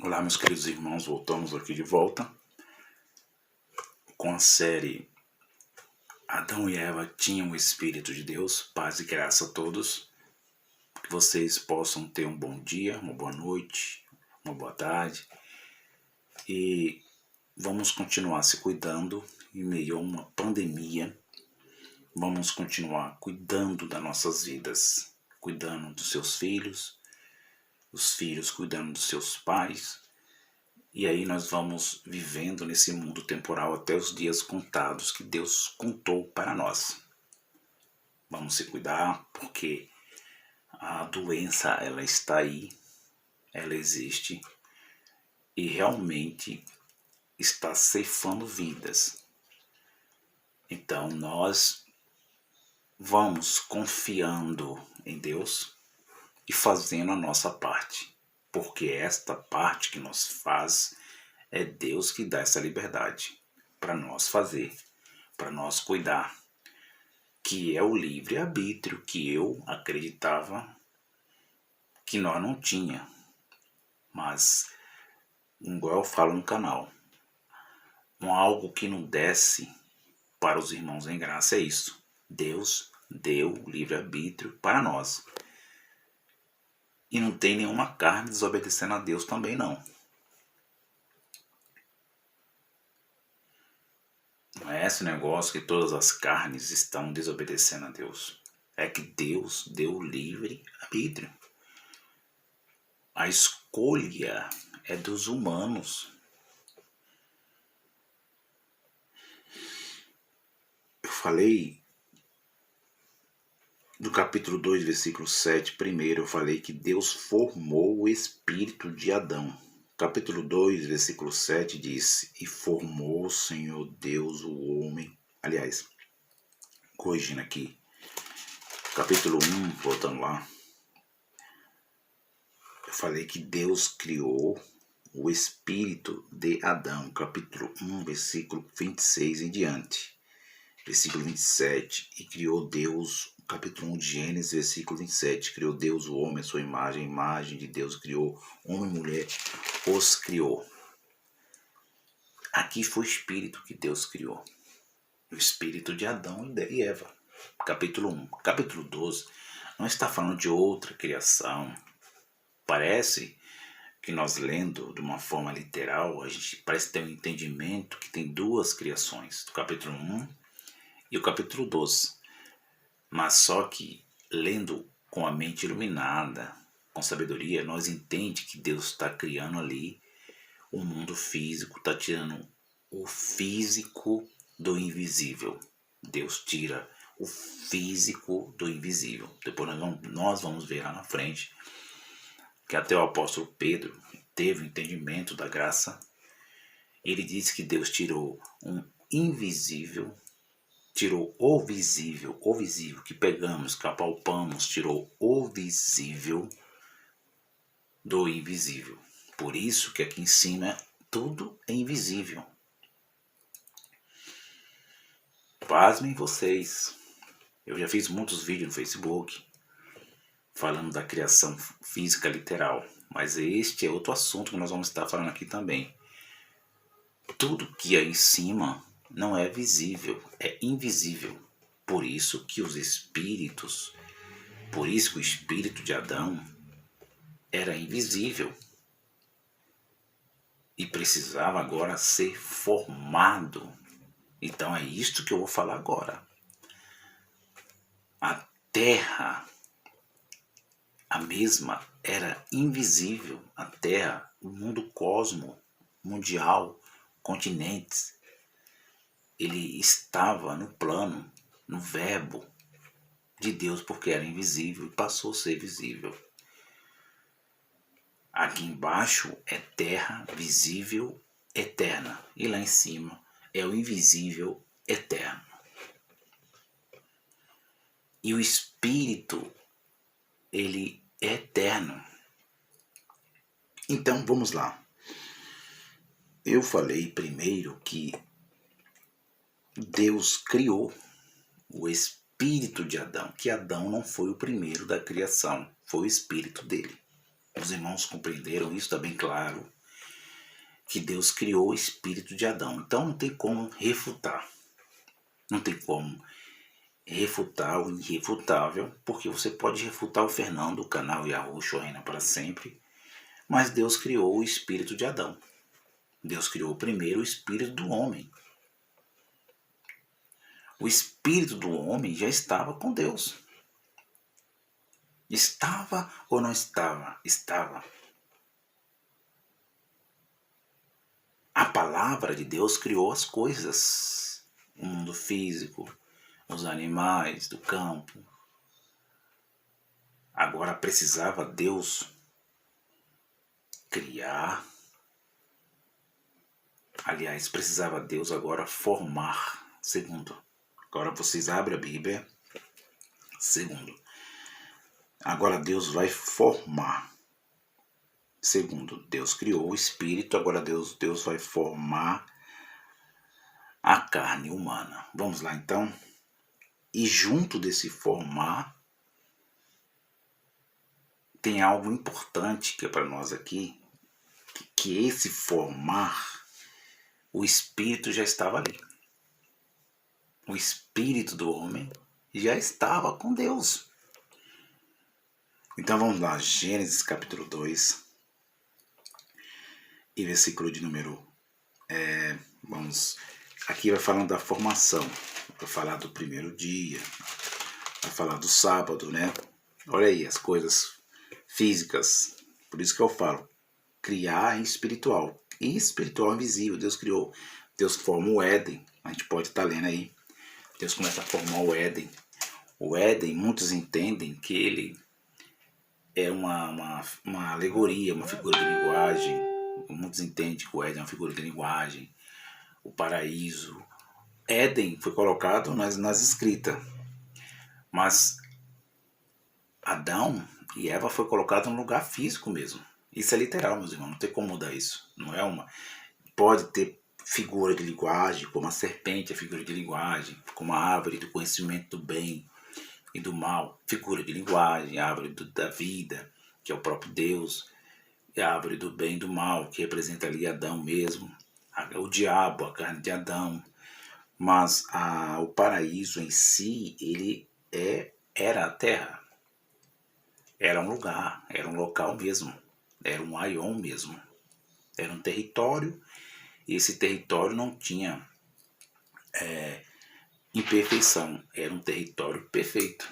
Olá, meus queridos irmãos, voltamos aqui de volta com a série Adão e Eva tinham o Espírito de Deus. Paz e graça a todos. Que vocês possam ter um bom dia, uma boa noite, uma boa tarde. E vamos continuar se cuidando em meio a uma pandemia. Vamos continuar cuidando das nossas vidas, cuidando dos seus filhos, os filhos cuidando dos seus pais. E aí nós vamos vivendo nesse mundo temporal até os dias contados que Deus contou para nós. Vamos se cuidar porque a doença ela está aí, ela existe e realmente está ceifando vidas. Então nós vamos confiando em Deus e fazendo a nossa parte. Porque esta parte que nós faz é Deus que dá essa liberdade para nós fazer, para nós cuidar, que é o livre-arbítrio que eu acreditava que nós não tinha. Mas, igual eu falo no canal, algo que não desce para os irmãos em graça é isso. Deus deu livre-arbítrio para nós. E não tem nenhuma carne desobedecendo a Deus também não. Não é esse negócio que todas as carnes estão desobedecendo a Deus. É que Deus deu livre-arbítrio. A escolha é dos humanos. Eu falei do capítulo 2, versículo 7, primeiro eu falei que Deus formou o espírito de Adão. Capítulo 2, versículo 7 diz: E formou o Senhor Deus o homem. Aliás, corrigindo aqui, capítulo 1, voltando lá, eu falei que Deus criou o espírito de Adão. Capítulo 1, versículo 26 em diante. Versículo 27, e criou Deus, capítulo 1 de Gênesis, versículo 27, criou Deus o homem, a sua imagem, a imagem de Deus criou, homem e mulher os criou. Aqui foi o espírito que Deus criou, o espírito de Adão e Eva, capítulo 1. Capítulo 12 não está falando de outra criação. Parece que nós lendo de uma forma literal, a gente parece ter um entendimento que tem duas criações, do capítulo 1 e o capítulo 12, mas só que lendo com a mente iluminada, com sabedoria, nós entendemos que Deus está criando ali um mundo físico, está tirando o físico do invisível. Deus tira o físico do invisível. Depois nós vamos ver lá na frente que até o apóstolo Pedro teve o entendimento da graça. Ele disse que Deus tirou um invisível, tirou o visível que pegamos, que apalpamos, tirou o visível do invisível. Por isso que aqui em cima tudo é invisível. Pasmem vocês, eu já fiz muitos vídeos no Facebook falando da criação física literal, mas este é outro assunto que nós vamos estar falando aqui também. Tudo que é em cima não é visível, é invisível. Por isso que os espíritos, por isso que o espírito de Adão era invisível e precisava agora ser formado. Então é isto que eu vou falar agora. A Terra, a mesma, era invisível. A Terra, o mundo cosmo, mundial, continentes, ele estava no plano, no verbo de Deus, porque era invisível e passou a ser visível. Aqui embaixo é terra visível eterna, e lá em cima é o invisível eterno. E o espírito, ele é eterno. Então vamos lá. Eu falei primeiro que Deus criou o espírito de Adão, que Adão não foi o primeiro da criação, foi o espírito dele. Os irmãos compreenderam isso, está bem claro. que Deus criou o espírito de Adão. Então não tem como refutar. Não tem como refutar o irrefutável, porque você pode refutar o Fernando, o canal Yahushua reina para sempre, mas Deus criou o espírito de Adão. Deus criou primeiro o espírito do homem. O espírito do homem já estava com Deus. Estava ou não estava? Estava. A palavra de Deus criou as coisas. O mundo físico, os animais do campo. Agora precisava Deus criar. Aliás, precisava Deus agora formar. Segundo. Agora vocês abrem a Bíblia. Segundo. Agora Deus vai formar. Segundo, Deus criou o espírito, agora Deus vai formar a carne humana. Vamos lá então. E junto desse formar, tem algo importante que é para nós aqui, que esse formar, o espírito já estava ali. O espírito do homem já estava com Deus. Então vamos lá, Gênesis capítulo 2 e versículo de número... aqui vai falando da formação, vai falar do primeiro dia, vai falar do sábado, né? Olha aí as coisas físicas, por isso que eu falo, criar espiritual. E espiritual invisível, Deus criou. Deus forma o Éden, a gente pode estar lendo aí. Deus começa a formar o Éden. O Éden, muitos entendem que ele é uma alegoria, uma figura de linguagem. Muitos entendem que o Éden é uma figura de linguagem. O paraíso. Éden foi colocado nas escritas. Mas Adão e Eva foi colocado num lugar físico mesmo. Isso é literal, meus irmãos. Não tem como mudar isso. Não é uma... Pode ter figura de linguagem, como a serpente é figura de linguagem, como a árvore do conhecimento do bem e do mal, figura de linguagem, a árvore da vida, que é o próprio Deus, e a árvore do bem e do mal, que representa ali Adão mesmo, o diabo, a carne de Adão. Mas o paraíso em si, ele era a terra. Era um lugar, era um local mesmo, era um aion mesmo, era um território, e esse território não tinha imperfeição, era um território perfeito.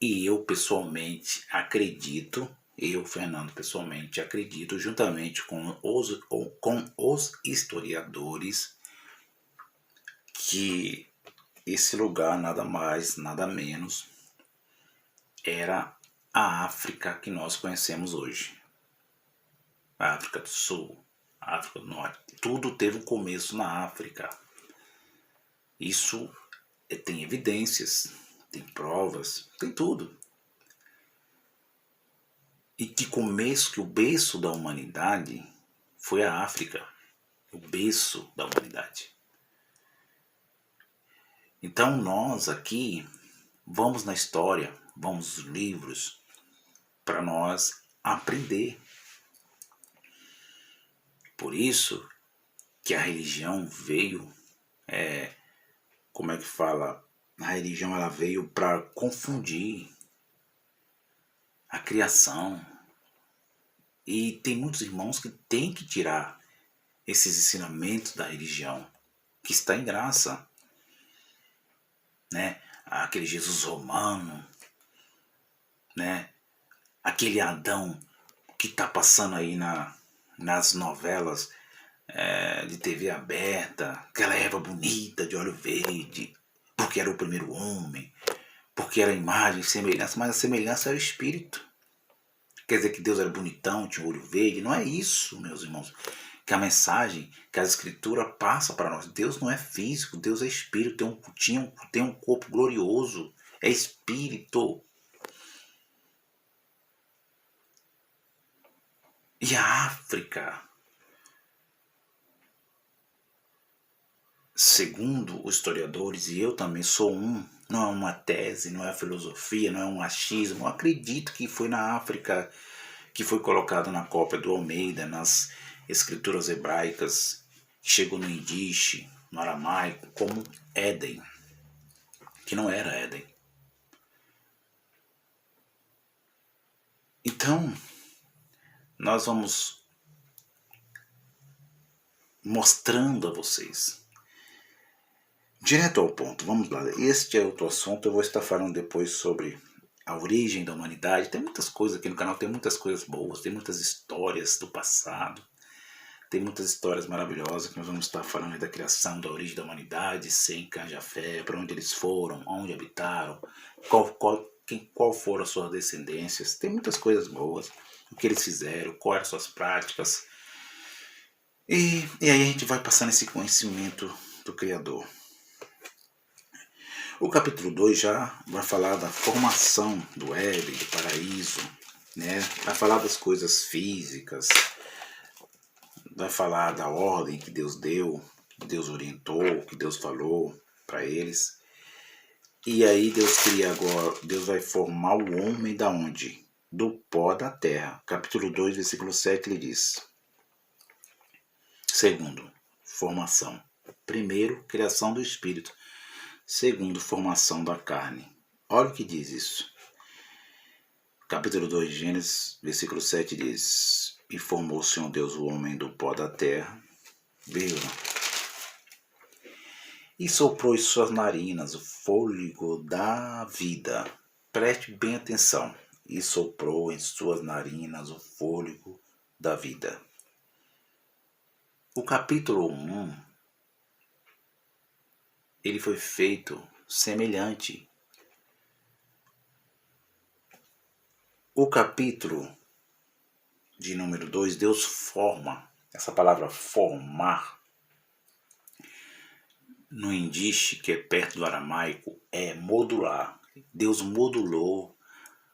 E eu pessoalmente acredito, eu, Fernando, pessoalmente acredito, juntamente com os historiadores, que esse lugar nada mais, nada menos, era a África que nós conhecemos hoje. A África do Sul, a África do Norte, tudo teve um começo na África. Isso tem evidências, tem provas, tem tudo. E que começo, que o berço da humanidade foi a África. O berço da humanidade. Então nós aqui vamos na história, vamos nos livros, para nós aprender. Por isso que a religião veio, como é que fala? A religião ela veio para confundir a criação. E tem muitos irmãos que têm que tirar esses ensinamentos da religião, que está em graça, né? Aquele Jesus romano, né? Aquele Adão que está passando aí nas novelas de TV aberta, aquela Eva bonita de olho verde, porque era o primeiro homem, porque era a imagem e semelhança, mas a semelhança era o espírito. Quer dizer que Deus era bonitão, tinha olho verde? Não é isso, meus irmãos. Que a mensagem que a Escritura passa para nós. Deus não é físico, Deus é espírito, tem um corpo glorioso, é espírito. E a África, segundo os historiadores, e eu também sou não é uma tese, não é filosofia, não é um achismo, eu acredito que foi na África que foi colocado na cópia do Almeida, nas escrituras hebraicas, que chegou no Yiddish, no aramaico, como Éden, que não era Éden. Então, nós vamos mostrando a vocês, direto ao ponto, vamos lá, este é outro assunto, eu vou estar falando depois sobre a origem da humanidade. Tem muitas coisas aqui no canal, tem muitas coisas boas, tem muitas histórias do passado, tem muitas histórias maravilhosas que nós vamos estar falando da criação, da origem da humanidade, Sem, Cajafé, para onde eles foram, onde habitaram, qual foram as suas descendências. Tem muitas coisas boas, o que eles fizeram, quais as suas práticas. E aí a gente vai passando esse conhecimento do Criador. O capítulo 2 já vai falar da formação do Éden, do paraíso, né? Vai falar das coisas físicas, vai falar da ordem que Deus deu, que Deus orientou, que Deus falou para eles. E aí Deus vai formar o homem da onde? Do pó da terra. Capítulo 2, versículo 7, ele diz: segundo, formação. Primeiro, criação do espírito. Segundo, formação da carne. Olha o que diz isso. Capítulo 2 de Gênesis, versículo 7 diz: e formou o Senhor Deus o homem do pó da terra, vírgula, e soprou em suas narinas o fôlego da vida. Preste bem atenção. E soprou em suas narinas o fôlego da vida. O capítulo 1, ele foi feito semelhante. O capítulo de número 2, Deus forma. Essa palavra formar, no Yiddish, que é perto do aramaico, é modular. Deus modulou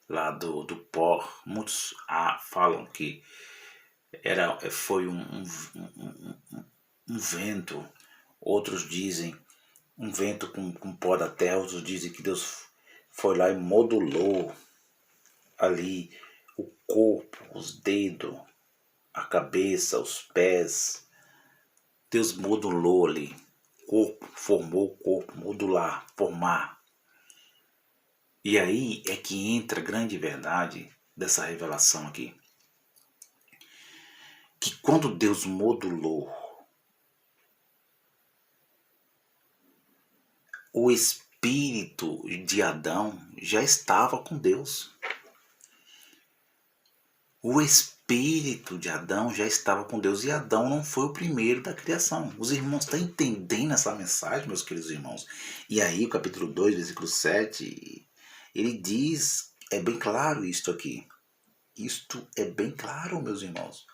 lá do pó. Muitos falam que foi um vento. Outros dizem um vento com pó da terra. Outros dizem que Deus foi lá e modulou ali o corpo, os dedos, a cabeça, os pés. Deus modulou ali o corpo, formou o corpo, modular, formar. E aí é que entra a grande verdade dessa revelação aqui. Que quando Deus modulou, o espírito de Adão já estava com Deus. O espírito de Adão já estava com Deus, e Adão não foi o primeiro da criação. Os irmãos estão entendendo essa mensagem, meus queridos irmãos? E aí o capítulo 2, versículo 7, ele diz, é bem claro isto aqui. Isto é bem claro, meus irmãos.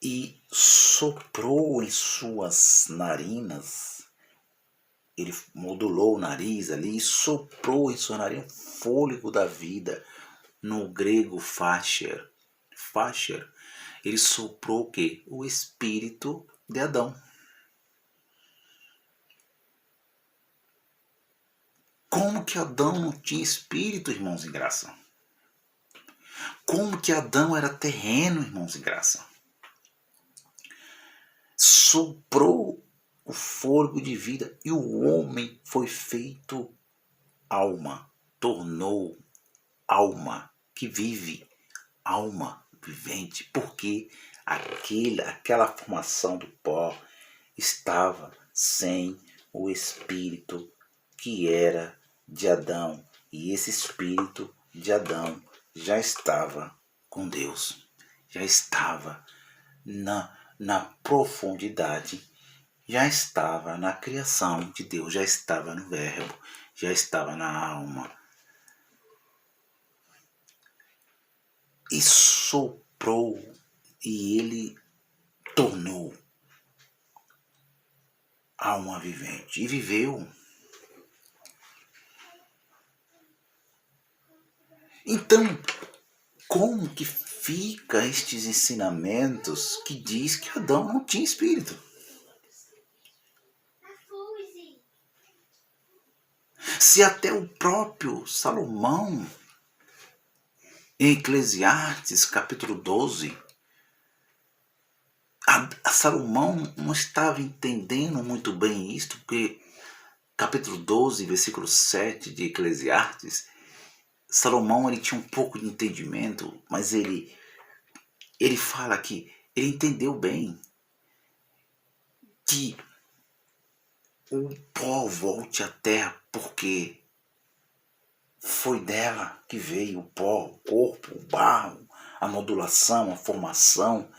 E soprou em suas narinas, ele modulou o nariz ali e soprou em sua narina o fôlego da vida. No grego, Fasher, ele soprou o quê? O espírito de Adão. Como que Adão não tinha espírito, irmãos em graça? Como que Adão era terreno, irmãos em graça? Soprou o fôlego de vida e o homem foi feito alma, tornou alma que vive, alma vivente, porque aquela formação do pó estava sem o espírito que era de Adão, e esse espírito de Adão já estava com Deus, já estava na profundidade, já estava na criação de Deus, já estava no verbo, já estava na alma. E soprou, e ele tornou alma vivente, e viveu. Então, como que fica estes ensinamentos que diz que Adão não tinha espírito? Se até o próprio Salomão, em Eclesiastes capítulo 12, a Salomão não estava entendendo muito bem isto, porque capítulo 12, versículo 7 de Eclesiastes, Salomão ele tinha um pouco de entendimento, mas ele fala que ele entendeu bem que o pó volte à terra, porque foi dela que veio o pó, o corpo, o barro, a modulação, a formação,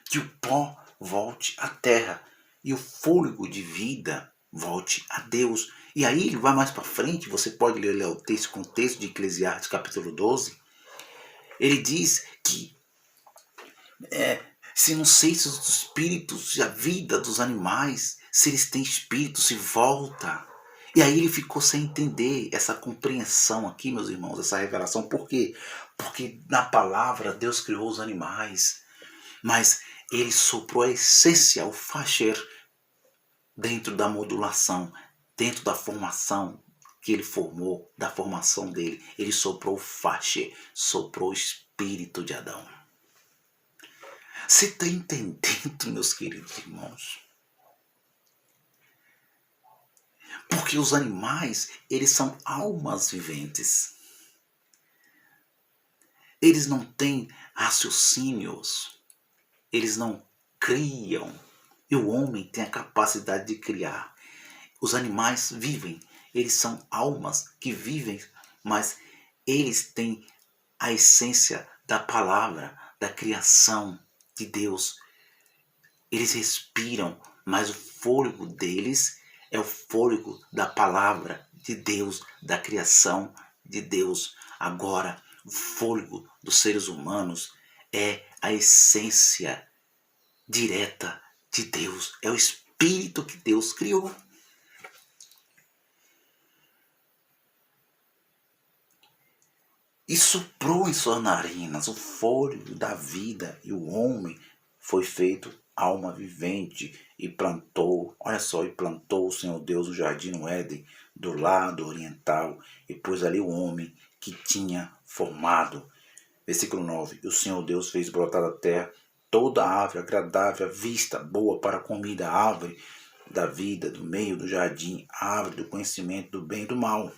que o pó volte à terra e o fôlego de vida volte a Deus. E aí ele vai mais para frente, você pode ler o contexto de Eclesiastes capítulo 12, ele diz que se não sei se os espíritos e a vida dos animais, se eles têm espírito, se volta. E aí ele ficou sem entender essa compreensão aqui, meus irmãos, essa revelação. Por quê? Porque na palavra Deus criou os animais, mas ele soprou a essência, o facher, dentro da modulação, dentro da formação que ele formou, da formação dele. Ele soprou o facher, soprou o espírito de Adão. Você está entendendo, meus queridos irmãos? Porque os animais, eles são almas viventes. Eles não têm raciocínios. Eles não criam. E o homem tem a capacidade de criar. Os animais vivem. Eles são almas que vivem, mas eles têm a essência da palavra, da criação de Deus. Eles respiram, mas o fôlego deles é o fôlego da palavra de Deus, da criação de Deus. Agora, o fôlego dos seres humanos é a essência direta de Deus. É o espírito que Deus criou. E soprou em suas narinas o fôlego da vida, e o homem foi feito alma vivente e plantou, olha só, e plantou o Senhor Deus o jardim no Éden, do lado oriental, e pôs ali o homem que tinha formado. Versículo 9, e o Senhor Deus fez brotar da terra toda árvore agradável à vista, boa para a comida, a árvore da vida, do meio do jardim, a árvore do conhecimento do bem e do mal.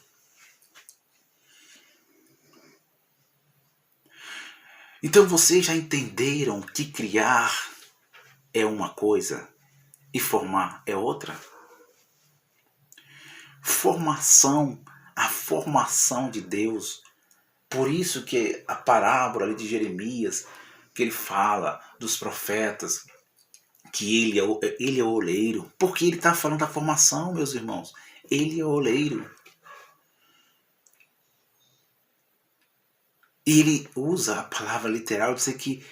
Então vocês já entenderam que criar é uma coisa e formar é outra? Formação, a formação de Deus. Por isso que a parábola ali de Jeremias, que ele fala dos profetas, que ele é o oleiro. Porque ele está falando da formação, meus irmãos. Ele é o oleiro. Ele usa a palavra literal, dizer que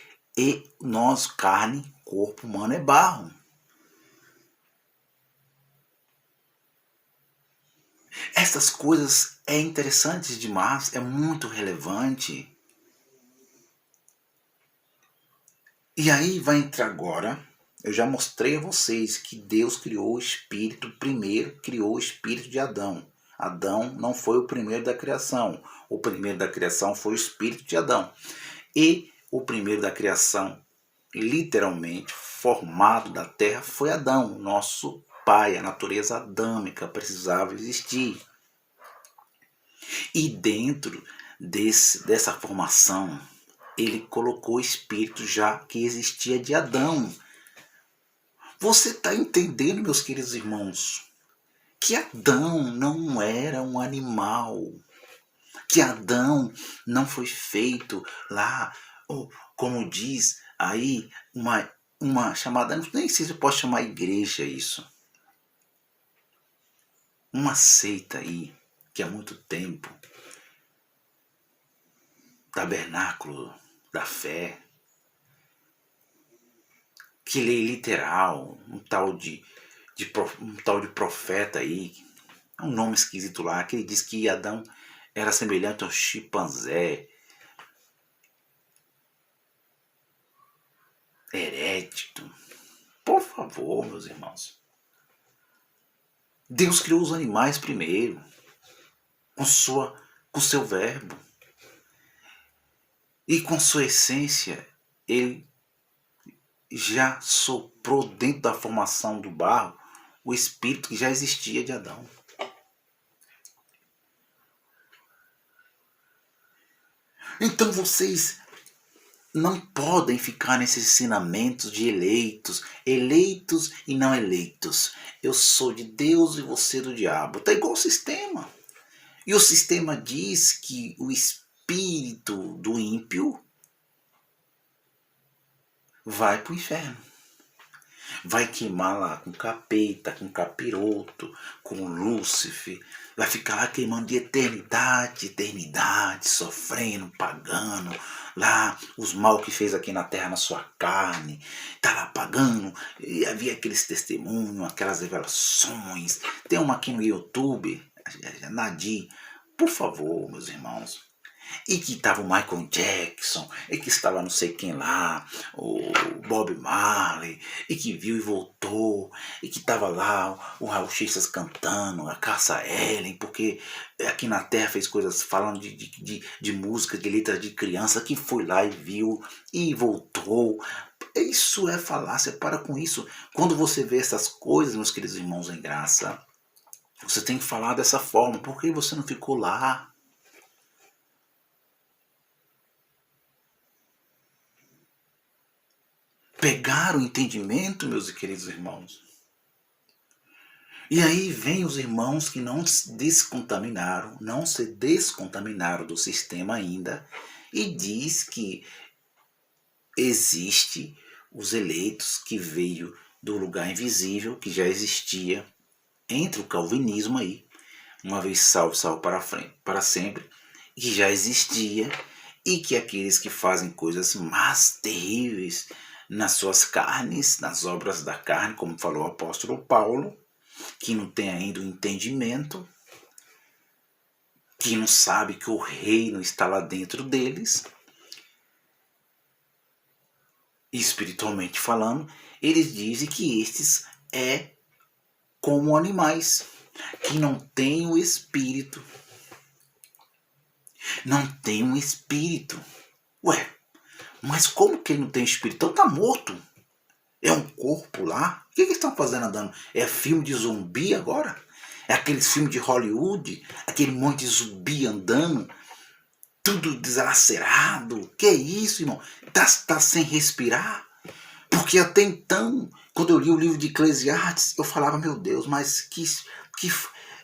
nós, carne, corpo humano é barro. Essas coisas é interessante demais, é muito relevante. E aí vai entrar agora, eu já mostrei a vocês que Deus criou o espírito, primeiro criou o espírito de Adão. Adão não foi o primeiro da criação. O primeiro da criação foi o espírito de Adão. E o primeiro da criação, literalmente, formado da terra, foi Adão, nosso pai. A natureza adâmica precisava existir. E dentro dessa formação, ele colocou o espírito já que existia de Adão. Você está entendendo, meus queridos irmãos, que Adão não era um animal, que Adão não foi feito lá, como diz aí, uma chamada, nem sei se eu posso chamar igreja isso, uma seita aí, que há muito tempo, tabernáculo da fé, que lê literal, um tal de profeta aí, um nome esquisito lá, que ele diz que Adão era semelhante ao chimpanzé, herético. Por favor, meus irmãos. Deus criou os animais primeiro, com seu verbo. E com sua essência, ele já soprou dentro da formação do barro o espírito que já existia de Adão. Então vocês não podem ficar nesses ensinamentos de eleitos e não eleitos. Eu sou de Deus e você do diabo. Tá igual o sistema. E o sistema diz que o espírito do ímpio vai para o inferno. Vai queimar lá com capeta, com capiroto, com Lúcifer. Vai ficar lá queimando de eternidade, sofrendo, pagando lá os mal que fez aqui na terra na sua carne. Tá lá pagando. E havia aqueles testemunhos, aquelas revelações. Tem uma aqui no YouTube, Nadir. Por favor, meus irmãos. E que estava o Michael Jackson, e que estava não sei quem lá, o Bob Marley, e que viu e voltou, e que estava lá o Raul Seixas cantando, a Cássia Eller, porque aqui na Terra fez coisas falando de música, de letras de criança, que foi lá e viu e voltou. Isso é falácia, para com isso. Quando você vê essas coisas, meus queridos irmãos em graça, você tem que falar dessa forma. Por que você não ficou lá? Pegar o entendimento, meus queridos irmãos. E aí vem os irmãos que não se descontaminaram do sistema ainda, e diz que existe os eleitos que veio do lugar invisível, que já existia entre o calvinismo aí, uma vez salvo para frente, para sempre, que já existia, e que aqueles que fazem coisas mais terríveis nas suas carnes, nas obras da carne, como falou o apóstolo Paulo, que não tem ainda o entendimento, que não sabe que o reino está lá dentro deles, espiritualmente falando, eles dizem que estes é como animais, que não tem o espírito. Não tem um espírito. Ué, mas como que ele não tem espírito? Então tá morto. É um corpo lá. O que eles estão fazendo andando? É filme de zumbi agora? É aqueles filmes de Hollywood? Aquele monte de zumbi andando? Tudo deslacerado? Que é isso, irmão? Tá sem respirar? Porque até então, quando eu li o livro de Eclesiastes, eu falava, meu Deus, mas que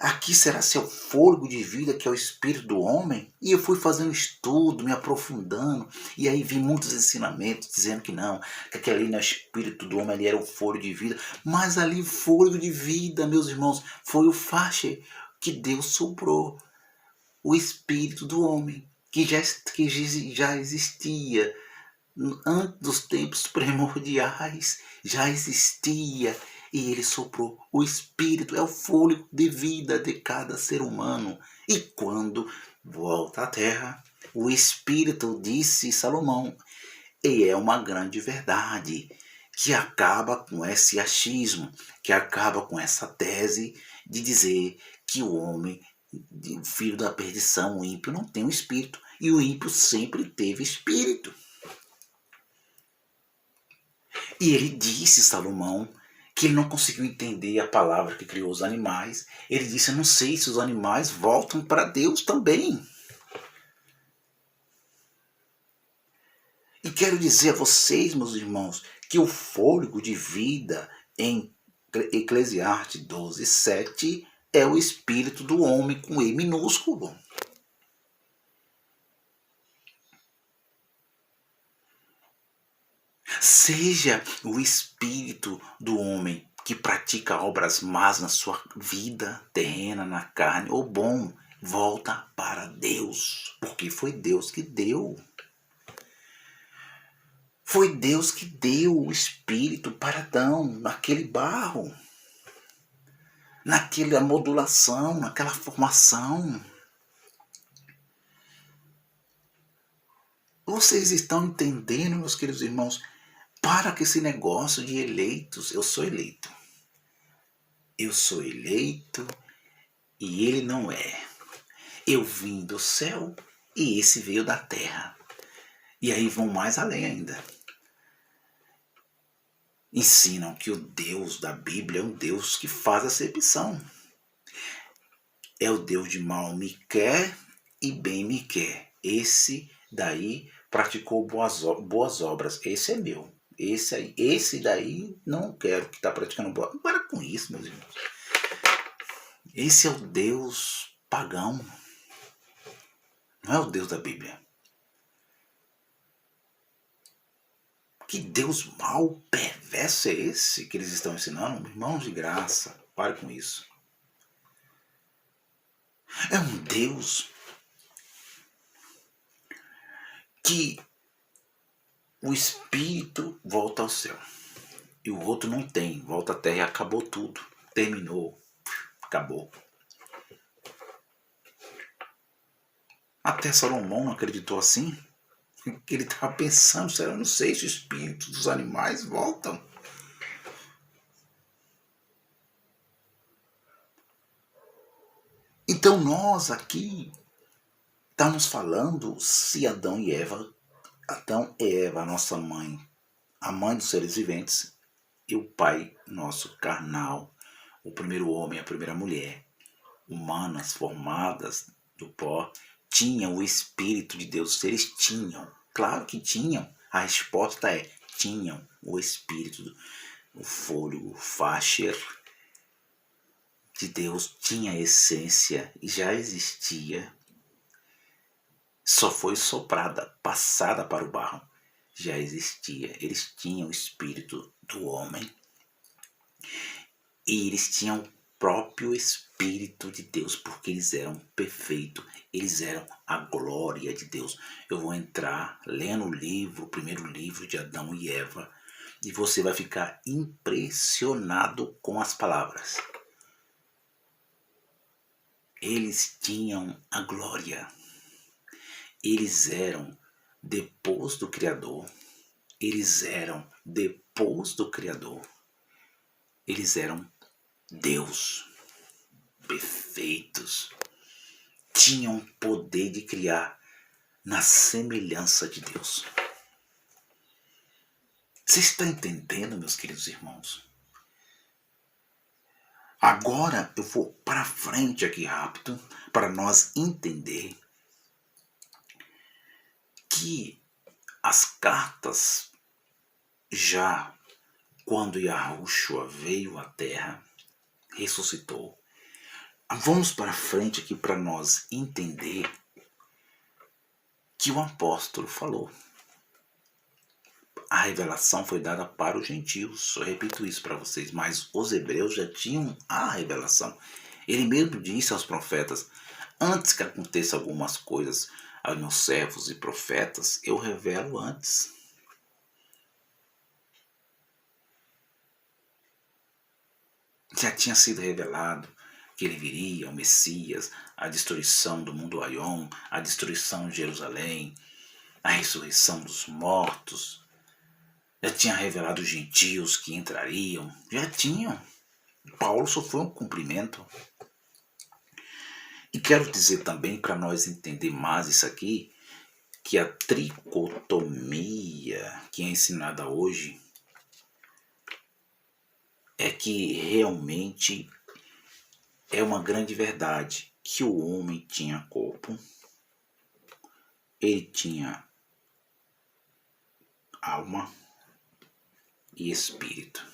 aqui será seu fôlego de vida, que é o espírito do homem? E eu fui fazendo estudo, me aprofundando, e aí vi muitos ensinamentos dizendo que não, que aquele ali não é o espírito do homem, ali era o fôlego de vida. Mas ali, fôlego de vida, meus irmãos, foi o faixe que Deus soprou, o espírito do homem, que já existia. Antes dos tempos primordiais já existia, e ele soprou. O espírito é o fôlego de vida de cada ser humano. E quando volta à terra, o espírito, disse Salomão, e é uma grande verdade, que acaba com esse achismo, que acaba com essa tese de dizer que o homem, o filho da perdição, o ímpio, não tem um espírito, e o ímpio sempre teve espírito. E ele disse, Salomão, que ele não conseguiu entender a palavra que criou os animais. Ele disse, eu não sei se os animais voltam para Deus também. E quero dizer a vocês, meus irmãos, que o fôlego de vida em Eclesiastes 12:7 é o espírito do homem com E minúsculo. Seja o espírito do homem que pratica obras más na sua vida terrena, na carne, ou bom, volta para Deus, porque foi Deus que deu. Foi Deus que deu o espírito para Adão, naquele barro, naquela modulação, naquela formação. Vocês estão entendendo, meus queridos irmãos? Para que esse negócio de eleitos, eu sou eleito. Eu sou eleito e ele não é. Eu vim do céu e esse veio da terra. E aí vão mais além ainda. ensinam que o Deus da Bíblia é um Deus que faz acepção. É o Deus de mal me quer e bem me quer. Esse daí praticou boas obras. Esse é meu. Esse daí não quero que está praticando boas. Para com isso, meus irmãos. Esse é o Deus pagão. Não é o Deus da Bíblia. Que Deus mau, perverso é esse que eles estão ensinando? Irmãos de graça, pare com isso. É um Deus que o espírito volta ao céu e o outro não tem, volta à terra e acabou tudo, terminou, acabou. Até Salomão não acreditou assim, que ele estava pensando, será, eu não sei se o espírito dos animais voltam. Então nós aqui estamos falando se Adão e Eva, a nossa mãe, a mãe dos seres viventes, e o pai nosso carnal, o primeiro homem, a primeira mulher, humanas formadas do pó, tinham o Espírito de Deus. Se eles tinham, claro que tinham, a resposta é, tinham o Espírito, o fôlego, o Facher de Deus, tinha a essência e já existia, só foi soprada, passada para o barro, já existia. Eles tinham o Espírito do homem e eles tinham o próprio Espírito de Deus, porque eles eram perfeitos, eles eram a glória de Deus. Eu vou entrar lendo o livro, o primeiro livro de Adão e Eva, e você vai ficar impressionado com as palavras. Eles tinham a glória, eles eram depois do Criador, eles eram depois do Criador, eles eram Deus, perfeitos, tinham poder de criar na semelhança de Deus. Você está entendendo, meus queridos irmãos? Agora eu vou para frente aqui rápido para nós entender que as cartas, já quando Yahushua veio à Terra, ressuscitou. Vamos para frente aqui para nós entender que o apóstolo falou. A revelação foi dada para os gentios. Eu repito isso para vocês, mas os hebreus já tinham a revelação. Ele mesmo disse aos profetas, antes que aconteça algumas coisas aos meus servos e profetas, eu revelo antes. Já tinha sido revelado que ele viria, o Messias, a destruição do mundo Aion, a destruição de Jerusalém, a ressurreição dos mortos. Já tinha revelado os gentios que entrariam. Já tinham. Paulo só foi um cumprimento. E quero dizer também, para nós entender mais isso aqui, que a tricotomia que é ensinada hoje é que realmente é uma grande verdade, que o homem tinha corpo, ele tinha alma e espírito.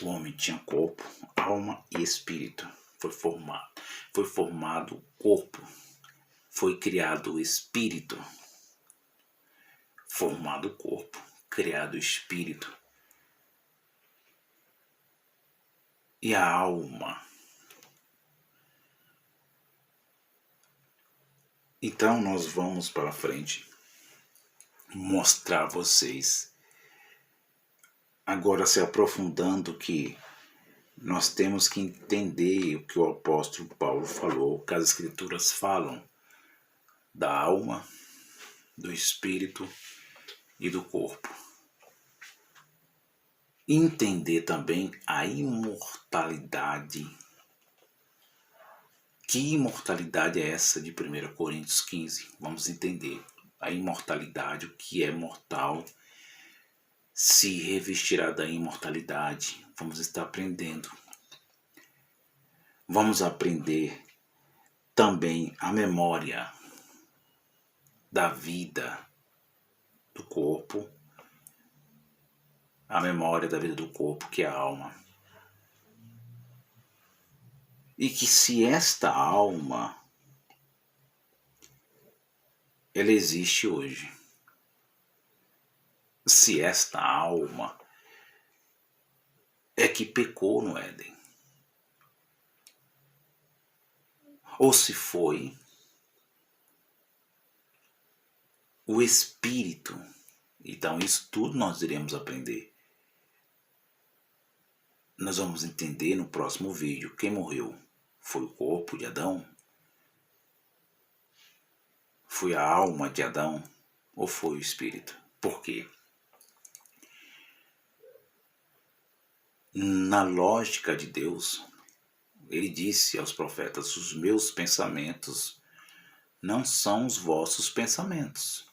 O homem tinha corpo, alma e espírito. Foi formado o corpo, foi criado o espírito, formado o corpo, criado o espírito e a alma. Então nós vamos para frente mostrar a vocês, agora se aprofundando, que nós temos que entender o que o apóstolo Paulo falou, que as escrituras falam da alma, do espírito e do corpo. Entender também a imortalidade. Que imortalidade é essa de 1 Coríntios 15? Vamos entender a imortalidade, o que é mortal se revestirá da imortalidade. Vamos estar aprendendo. Vamos aprender também a memória da vida do corpo, a memória da vida do corpo, que é a alma. E que se esta alma, ela existe hoje, se esta alma é que pecou no Éden, ou se foi o Espírito, então isso tudo nós iremos aprender. Nós vamos entender no próximo vídeo. Quem morreu foi o corpo de Adão? Foi a alma de Adão? Ou foi o Espírito? Por quê? Na lógica de Deus, ele disse aos profetas: os meus pensamentos não são os vossos pensamentos.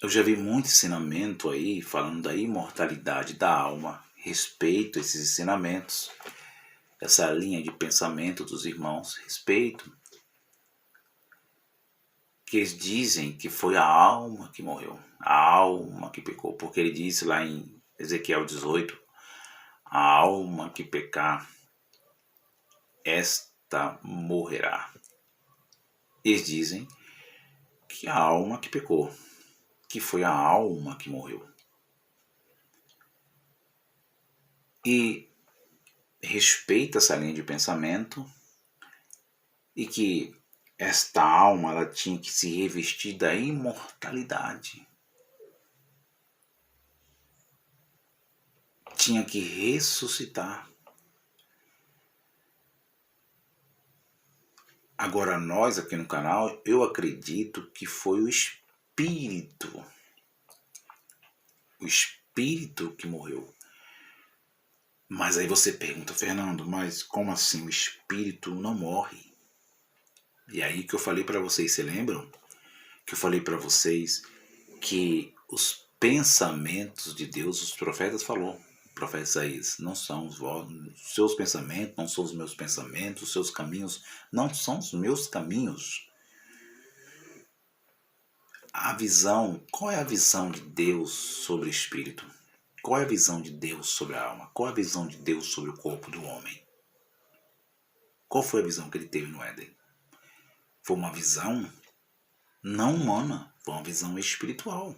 Eu já vi muito ensinamento aí falando da imortalidade da alma. Respeito esses ensinamentos, essa linha de pensamento dos irmãos, respeito. Que eles dizem que foi a alma que morreu, a alma que pecou, porque ele disse lá em Ezequiel 18, a alma que pecar, esta morrerá. Eles dizem que a alma que pecou, que foi a alma que morreu. E respeita essa linha de pensamento e que esta alma ela tinha que se revestir da imortalidade. Tinha que ressuscitar. Agora nós aqui no canal, eu acredito que foi o Espírito que morreu. Mas aí você pergunta: Fernando, mas como assim o Espírito não morre? E aí que eu falei para vocês, se lembram? Que eu falei para vocês que os pensamentos de Deus, os profetas falou, o profeta Isaías, não são os seus pensamentos, não são os meus pensamentos, os seus caminhos não são os meus caminhos. A visão, qual é a visão de Deus sobre o espírito? Qual é a visão de Deus sobre a alma? Qual é a visão de Deus sobre o corpo do homem? Qual foi a visão que ele teve no Éden? Foi uma visão não humana, foi uma visão espiritual.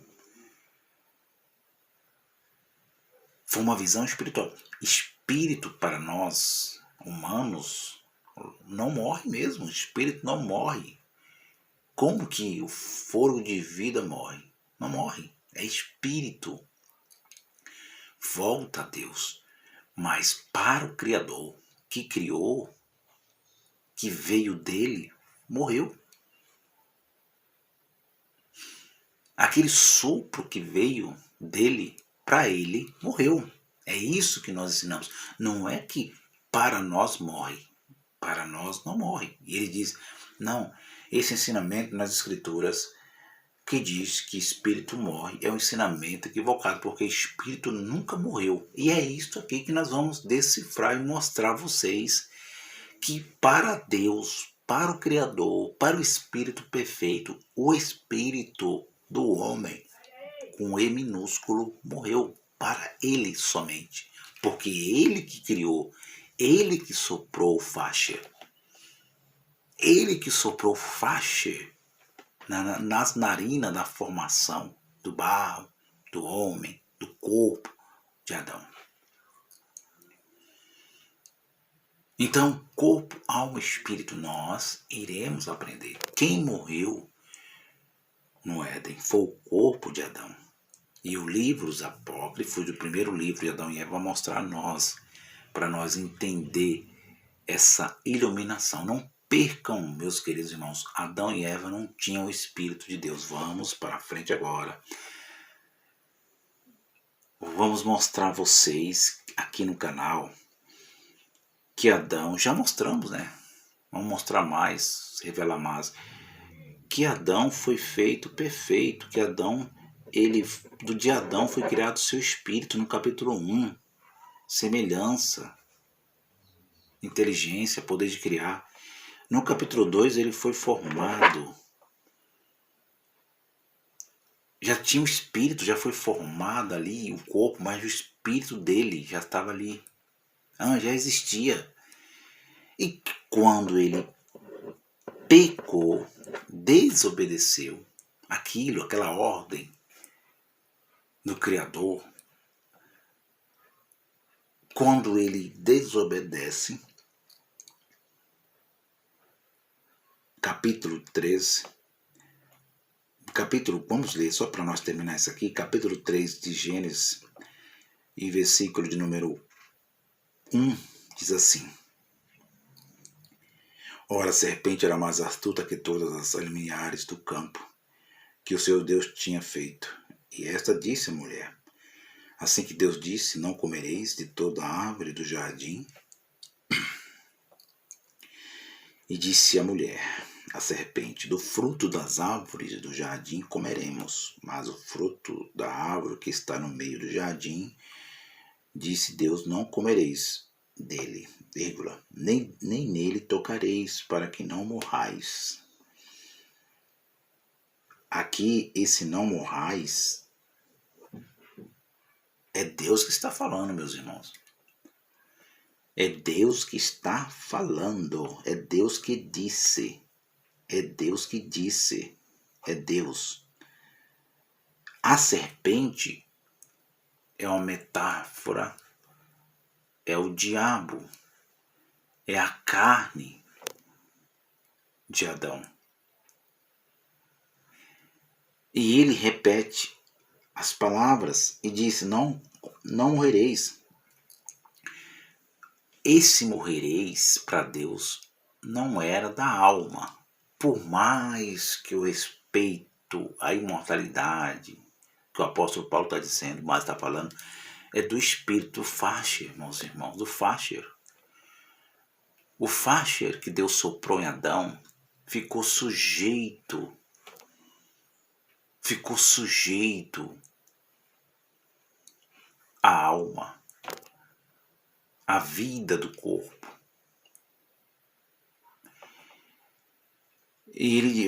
Foi uma visão espiritual. Espírito para nós, humanos, não morre mesmo. Espírito não morre. Como que o fôlego de vida morre? Não morre. É espírito. Volta a Deus. Mas para o Criador, que criou, que veio dele, morreu. Aquele sopro que veio dele, para ele, morreu. É isso que nós ensinamos. Não é que para nós morre. Para nós não morre. E ele diz, não, esse ensinamento nas escrituras que diz que espírito morre é um ensinamento equivocado, porque espírito nunca morreu. E é isso aqui que nós vamos decifrar e mostrar a vocês que para Deus, para o Criador, para o Espírito perfeito, o Espírito do homem, com E minúsculo, morreu para ele somente. Porque ele que criou, ele que soprou o faixa. Ele que soprou o faixa nas narinas da formação do barro, do homem, do corpo de Adão. Então, corpo, alma e espírito, nós iremos aprender. Quem morreu no Éden foi o corpo de Adão. E o livro, os apócrifos, o primeiro livro de Adão e Eva, vai mostrar a nós, para nós entender essa iluminação. Não percam, meus queridos irmãos, Adão e Eva não tinham o Espírito de Deus. Vamos para frente agora. Vamos mostrar a vocês aqui no canal que Adão, já mostramos, né? Vamos mostrar mais, revelar mais. Que Adão foi feito perfeito, que Adão de Adão foi criado o seu espírito no capítulo 1. Semelhança, inteligência, poder de criar. No capítulo 2 ele foi formado. Já tinha o espírito, já foi formado ali, o corpo, mas o espírito dele já estava ali. Já existia. E quando ele pecou, desobedeceu aquela ordem do Criador, quando ele desobedece, capítulo 13, vamos ler só para nós terminar isso aqui, capítulo 3 de Gênesis, e versículo de número 1, diz assim: Ora, a serpente era mais astuta que todas as limiares do campo que o seu Deus tinha feito. E esta disse à mulher: Assim que Deus disse, não comereis de toda a árvore do jardim. E disse a mulher, a serpente: Do fruto das árvores do jardim comeremos, mas o fruto da árvore que está no meio do jardim, disse Deus, não comereis dele, nem nele tocareis, para que não morrais. Aqui, esse não morrais, é Deus que está falando, meus irmãos. É Deus que está falando, é Deus que disse, é Deus que disse, é Deus. A serpente é uma metáfora, é o diabo, é a carne de Adão. E ele repete as palavras e disse, não morrereis. Esse morrereis para Deus não era da alma. Por mais que eu respeito a imortalidade, que o apóstolo Paulo está dizendo, mas está falando, é do espírito do Facher, meus irmãos, do Facher. O Facher que Deus soprou em Adão ficou sujeito à alma, à vida do corpo. E ele,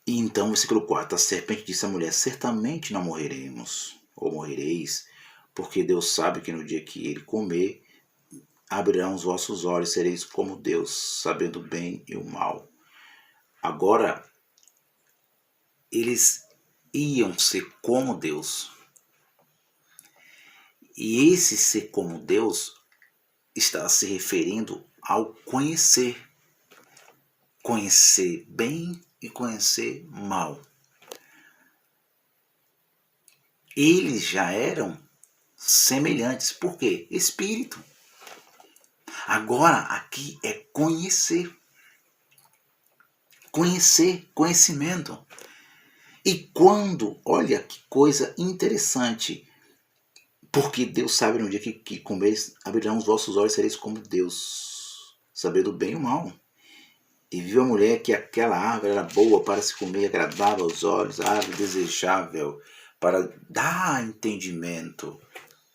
então, versículo 4, a serpente disse à mulher, certamente não morreremos, ou morrereis, porque Deus sabe que no dia que ele comer, abrirão os vossos olhos, sereis como Deus, sabendo o bem e o mal. Agora, eles iam ser como Deus. E esse ser como Deus está se referindo ao conhecer. Conhecer bem e conhecer mal. Eles já eram semelhantes. Por quê? Espírito. Agora, aqui é conhecer. Conhecimento. E quando, olha que coisa interessante, porque Deus sabe no dia que comereis, abrirão os vossos olhos, sereis como Deus, sabendo o bem e o mal. E viu a mulher que aquela árvore era boa para se comer, agradável aos olhos, árvore desejável para dar entendimento.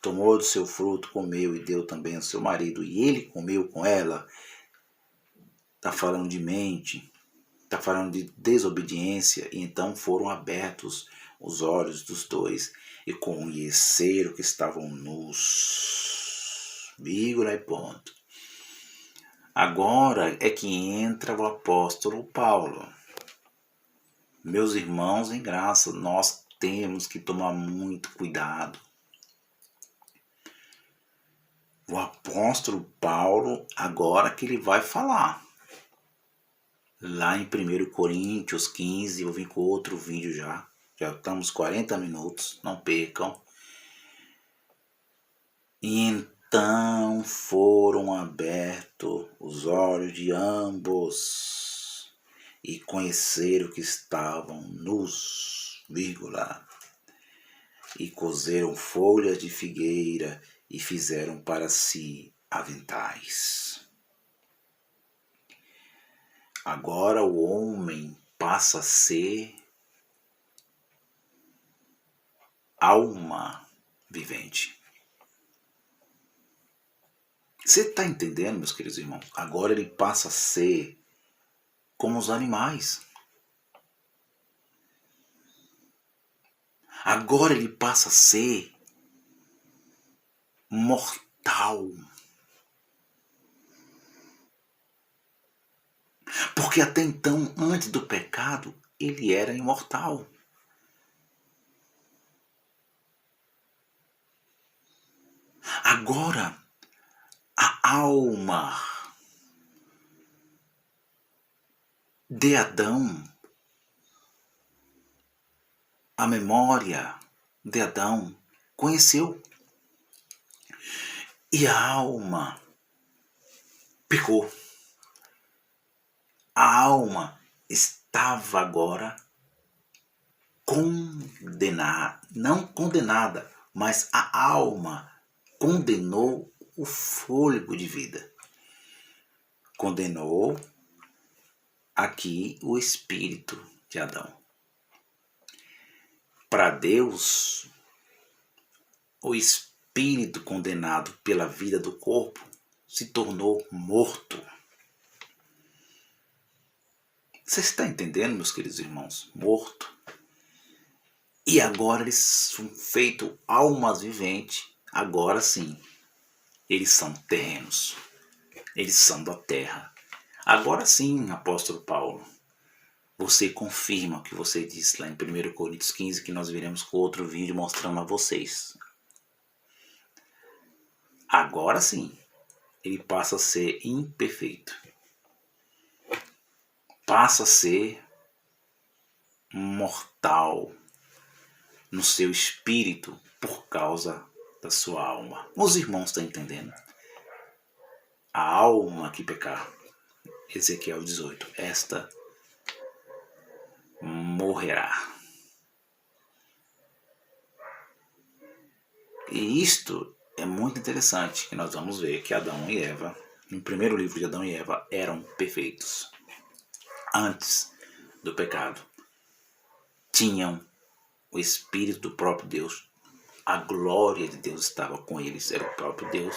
Tomou do seu fruto, comeu e deu também ao seu marido, e ele comeu com ela. Está falando de mente, está falando de desobediência, e então foram abertos os olhos dos dois e conheceram que estavam nus. Vírgula e ponto. Agora é que entra o apóstolo Paulo. Meus irmãos em graça, nós temos que tomar muito cuidado. O apóstolo Paulo, agora que ele vai falar. Lá em 1 Coríntios 15, eu vim com outro vídeo já. Já estamos 40 minutos, não percam. E então foram abertos os olhos de ambos e conheceram que estavam nus, e cozeram folhas de figueira e fizeram para si aventais. Agora o homem passa a ser alma vivente. Você está entendendo, meus queridos irmãos? Agora ele passa a ser como os animais. Agora ele passa a ser mortal. Porque até então, antes do pecado, ele era imortal. Agora, a alma de Adão, a memória de Adão, conheceu. E a alma pecou. A alma estava agora condenada, não condenada, mas a alma condenou o fôlego de vida. Condenou aqui o espírito de Adão. Para Deus, o espírito condenado pela vida do corpo se tornou morto. Você está entendendo, meus queridos irmãos? Morto. E agora eles são feitos almas viventes. Agora sim, eles são terrenos. Eles são da terra. Agora sim, apóstolo Paulo, você confirma o que você disse lá em 1 Coríntios 15, que nós viremos com outro vídeo mostrando a vocês. Agora sim, ele passa a ser imperfeito. Passa a ser mortal no seu espírito por causa da sua alma. Os irmãos estão entendendo? A alma que pecar. Ezequiel 18. Esta morrerá. E isto é muito interessante, que nós vamos ver que Adão e Eva, no primeiro livro de Adão e Eva, eram perfeitos. Antes do pecado. Tinham o Espírito do próprio Deus. A glória de Deus estava com eles, era o próprio Deus.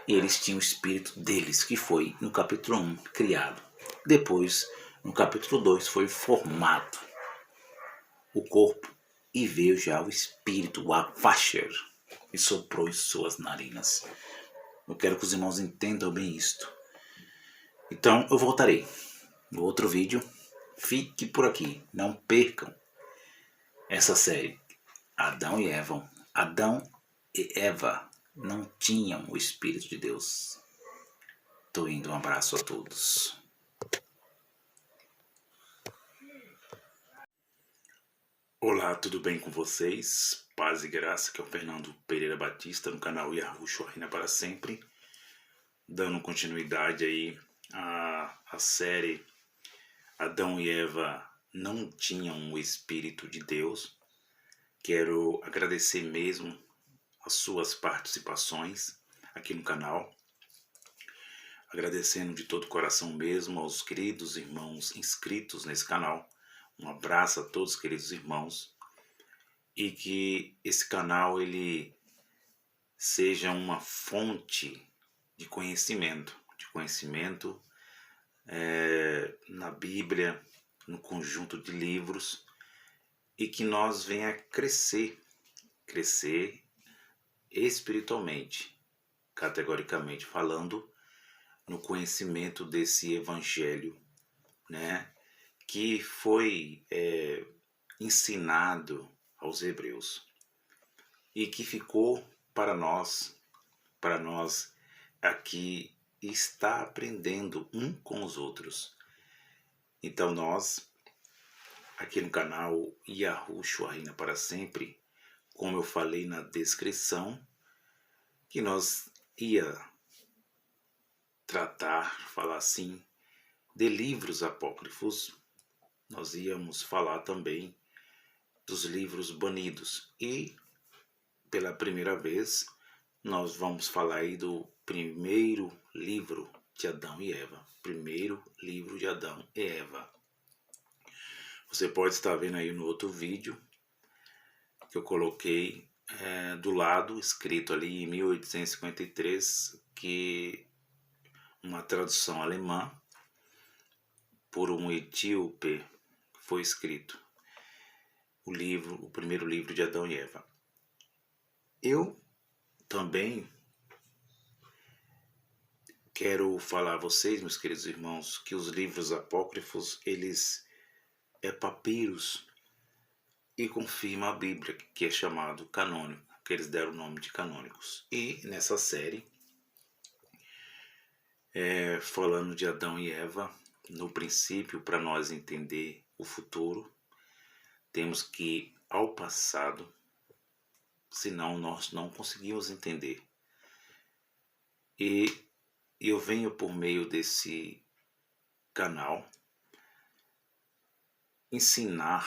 E eles tinham o Espírito deles, que foi no capítulo 1 criado. Depois, no capítulo 2, foi formado o corpo e veio já o Espírito, o Avasher, e soprou em suas narinas. Eu quero que os irmãos entendam bem isto. Então, eu voltarei no outro vídeo. Fique por aqui, não percam essa série. Adão e Eva. Adão e Eva não tinham o Espírito de Deus. Tô indo, um abraço a todos. Olá, tudo bem com vocês? Paz e graça, que é o Fernando Pereira Batista, no canal Yahushua Reina para Sempre. Dando continuidade aí à série Adão e Eva não tinham o Espírito de Deus. Quero agradecer mesmo as suas participações aqui no canal. Agradecendo de todo o coração mesmo aos queridos irmãos inscritos nesse canal. Um abraço a todos, queridos irmãos. E que esse canal ele seja uma fonte de conhecimento. Na Bíblia, no conjunto de livros. E que nós venha crescer espiritualmente, categoricamente falando, no conhecimento desse evangelho, né, que foi ensinado aos hebreus e que ficou para nós aqui está aprendendo um com os outros. Então nós, aqui no canal Yahushua Reina para Sempre, como eu falei na descrição, que nós ia falar assim, de livros apócrifos. Nós íamos falar também dos livros banidos. E, pela primeira vez, nós vamos falar aí do primeiro livro de Adão e Eva. Primeiro livro de Adão e Eva. Você pode estar vendo aí no outro vídeo que eu coloquei do lado, escrito ali em 1853, que uma tradução alemã por um etíope foi escrito o primeiro livro de Adão e Eva. Eu também quero falar a vocês, meus queridos irmãos, que os livros apócrifos, eles papiros e confirma a Bíblia, que é chamado canônico, que eles deram o nome de canônicos. E nessa série, falando de Adão e Eva, no princípio, para nós entender o futuro, temos que ir ao passado, senão nós não conseguimos entender. E eu venho por meio desse canal ensinar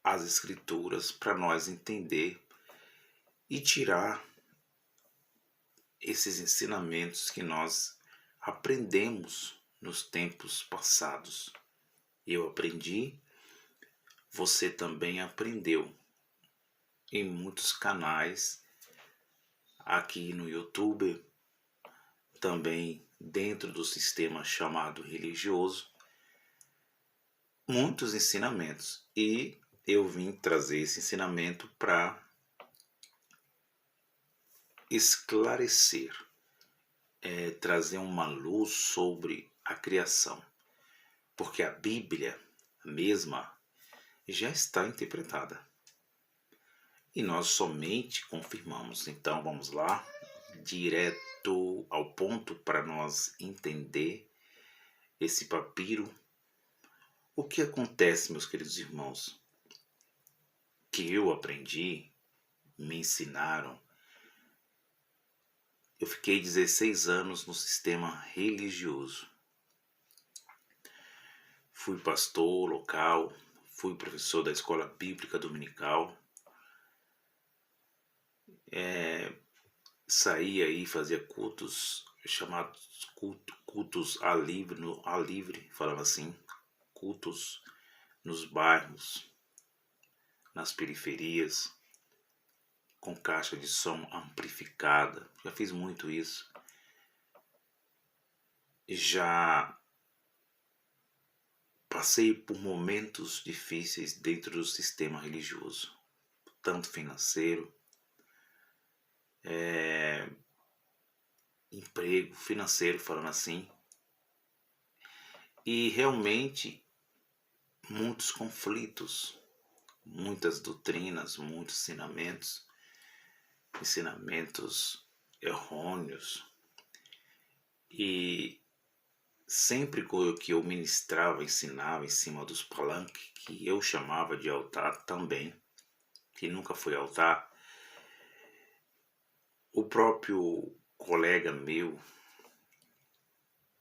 as escrituras para nós entender e tirar esses ensinamentos que nós aprendemos nos tempos passados. Eu aprendi, você também aprendeu em muitos canais aqui no YouTube, também dentro do sistema chamado religioso, muitos ensinamentos, e eu vim trazer esse ensinamento para esclarecer, trazer uma luz sobre a criação, porque a Bíblia mesma já está interpretada e nós somente confirmamos. Então vamos lá, direto ao ponto, para nós entender esse papiro. O que acontece, meus queridos irmãos, que eu aprendi, me ensinaram. Eu fiquei 16 anos no sistema religioso. Fui pastor local, fui professor da escola bíblica dominical. Saí aí, fazia cultos, chamados cultos a livre, falava assim, cultos nos bairros, nas periferias, com caixa de som amplificada. Já fiz muito isso. Já passei por momentos difíceis dentro do sistema religioso, tanto financeiro, emprego financeiro, falando assim, e realmente muitos conflitos, muitas doutrinas, muitos ensinamentos errôneos. E sempre que eu ministrava, ensinava em cima dos palanques, que eu chamava de altar também, que nunca foi altar, o próprio colega meu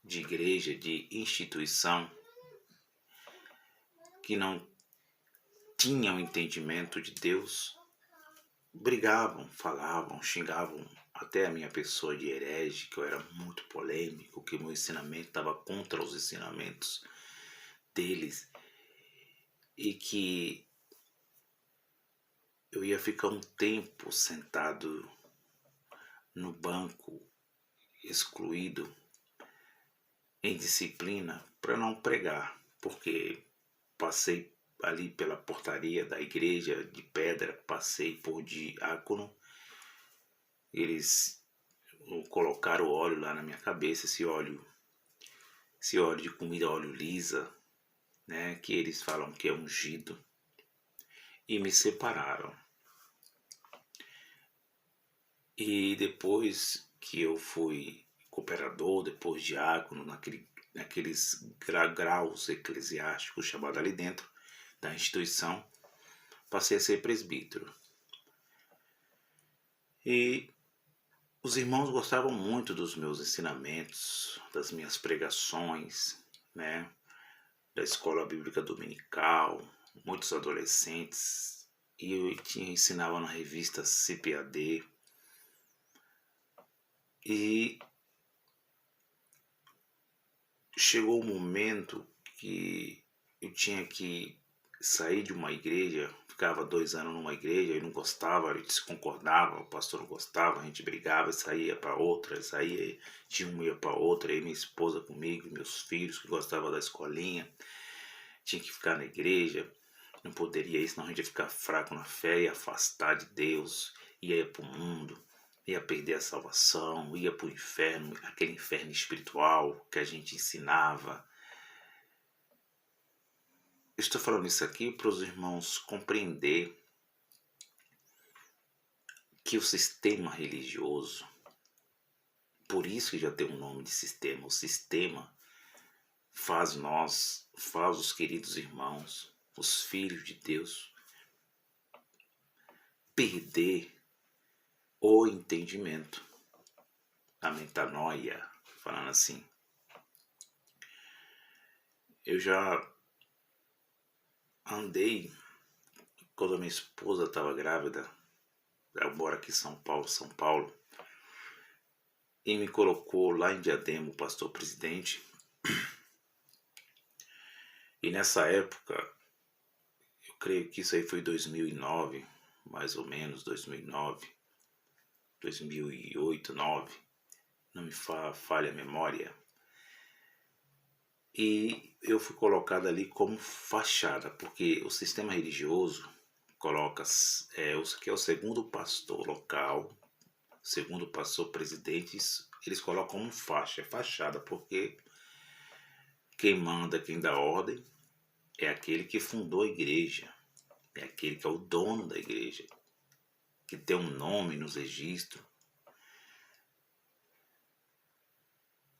de igreja, de instituição, que não tinham entendimento de Deus, brigavam, falavam, xingavam até a minha pessoa de herege, que eu era muito polêmico, que meu ensinamento estava contra os ensinamentos deles, e que eu ia ficar um tempo sentado no banco, excluído, em disciplina, para não pregar, porque passei ali pela portaria da igreja de pedra, passei por diácono, eles colocaram óleo lá na minha cabeça, esse óleo de comida, óleo lisa, né, que eles falam que é ungido, e me separaram. E depois que eu fui cooperador, depois diácono, naqueles graus eclesiásticos chamados ali dentro da instituição, passei a ser presbítero. E os irmãos gostavam muito dos meus ensinamentos, das minhas pregações, né, da escola bíblica dominical, muitos adolescentes, e eu ensinava na revista CPAD. E chegou o momento que eu tinha que saí de uma igreja, ficava 2 anos numa igreja e não gostava, a gente se concordava, o pastor não gostava, a gente brigava, saía para outra, saía de uma ia para outra, aí minha esposa comigo, meus filhos que gostavam da escolinha, tinha que ficar na igreja, não poderia ir, senão a gente ia ficar fraco na fé, ia afastar de Deus, ia para o mundo, ia perder a salvação, ia para o inferno, aquele inferno espiritual que a gente ensinava. Estou falando isso aqui para os irmãos compreender que o sistema religioso, por isso que já tem um nome de sistema, o sistema faz os queridos irmãos, os filhos de Deus, perder o entendimento, a metanoia, falando assim. Eu já andei, quando a minha esposa estava grávida, eu moro aqui em São Paulo, e me colocou lá em Diadema, o pastor presidente. E nessa época, eu creio que isso aí foi 2009, mais ou menos, 2009, 2008, 2009, não me falha a memória. E eu fui colocado ali como fachada, porque o sistema religioso coloca, que é o segundo pastor local, segundo pastor presidente, eles colocam como fachada, porque quem manda, quem dá ordem, é aquele que fundou a igreja, é aquele que é o dono da igreja, que tem um nome nos registros,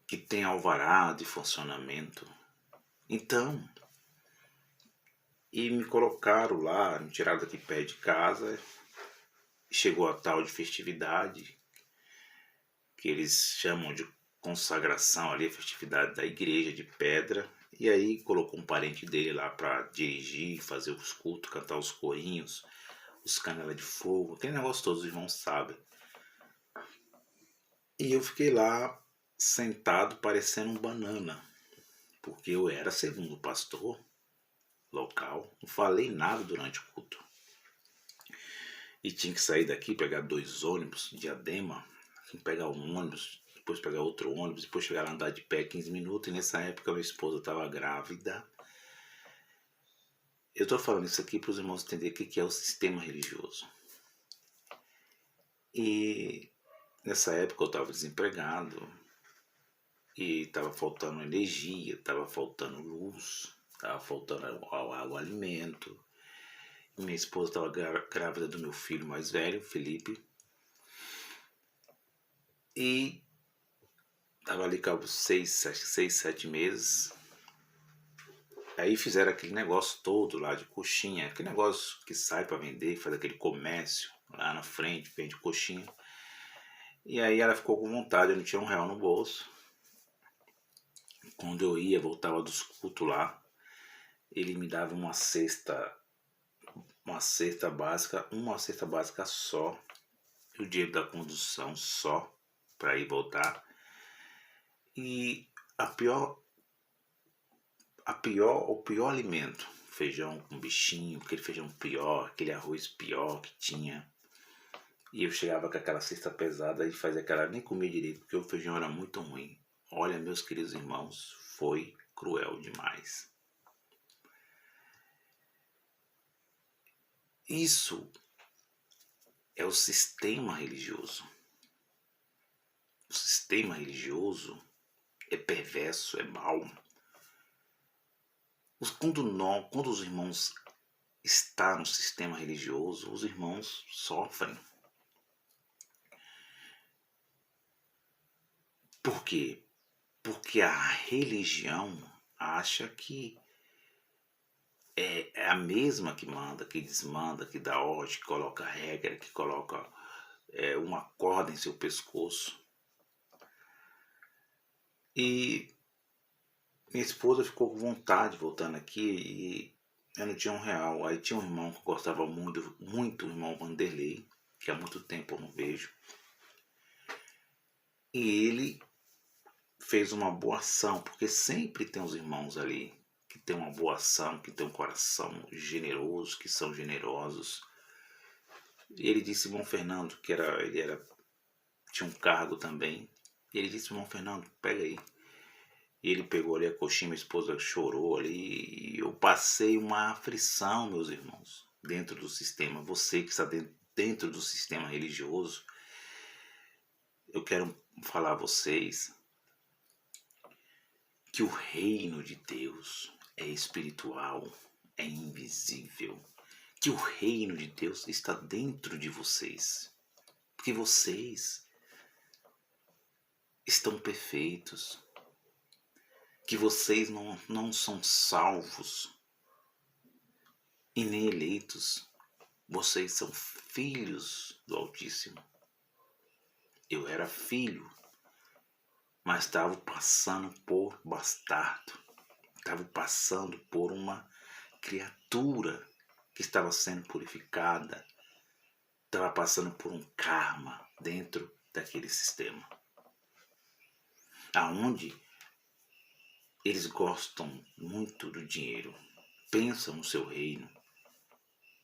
que tem alvará de funcionamento. Então, e me colocaram lá, me tiraram daqui perto de casa, chegou a tal de festividade, que eles chamam de consagração ali, a festividade da igreja de pedra, e aí colocou um parente dele lá para dirigir, fazer os cultos, cantar os corinhos, os canelas de fogo, aquele negócio todos os irmãos sabem. E eu fiquei lá sentado parecendo um banana, porque eu era segundo pastor local, não falei nada durante o culto. E tinha que sair daqui, pegar 2 ônibus de Diadema, pegar um ônibus, depois pegar outro ônibus, depois chegar lá andar de pé 15 minutos, e nessa época minha esposa estava grávida. Eu estou falando isso aqui para os irmãos entenderem o que é o sistema religioso. E nessa época eu estava desempregado, e estava faltando energia, estava faltando luz, estava faltando água, alimento. Minha esposa estava grávida do meu filho mais velho, Felipe. E estava ali com 6, 7 meses. Aí fizeram aquele negócio todo lá de coxinha, aquele negócio que sai para vender, faz aquele comércio lá na frente, vende coxinha. E aí ela ficou com vontade, eu não tinha R$1 no bolso. Quando eu ia, voltava dos cultos lá, ele me dava uma cesta básica só, o dinheiro da condução só, para ir voltar. E o pior alimento, feijão com bichinho, aquele feijão pior, aquele arroz pior que tinha. E eu chegava com aquela cesta pesada e fazia aquela, nem comia direito, porque o feijão era muito ruim. Olha, meus queridos irmãos, foi cruel demais. Isso é o sistema religioso. O sistema religioso é perverso, é mau. Quando os irmãos estão no sistema religioso, os irmãos sofrem. Por quê? Porque a religião acha que é a mesma que manda, que desmanda, que dá ordem, que coloca regra, que coloca uma corda em seu pescoço. E minha esposa ficou com vontade voltando aqui e eu não tinha R$1. Aí tinha um irmão que eu gostava muito, muito, o irmão Vanderlei, que há muito tempo eu não vejo. E ele fez uma boa ação, porque sempre tem os irmãos ali que tem uma boa ação, que tem um coração generoso, que são generosos. E ele disse, irmão Fernando, tinha um cargo também. E ele disse, irmão Fernando, pega aí. E ele pegou ali a coxinha, minha esposa chorou ali. E eu passei uma aflição, meus irmãos, dentro do sistema. Você que está dentro do sistema religioso, eu quero falar a vocês que o reino de Deus é espiritual, é invisível. Que o reino de Deus está dentro de vocês. Porque vocês estão perfeitos. Que vocês não são salvos e nem eleitos. Vocês são filhos do Altíssimo. Eu era filho, mas estava passando por bastardo. Estava passando por uma criatura que estava sendo purificada. Estava passando por um karma dentro daquele sistema. Aonde eles gostam muito do dinheiro. Pensam no seu reino.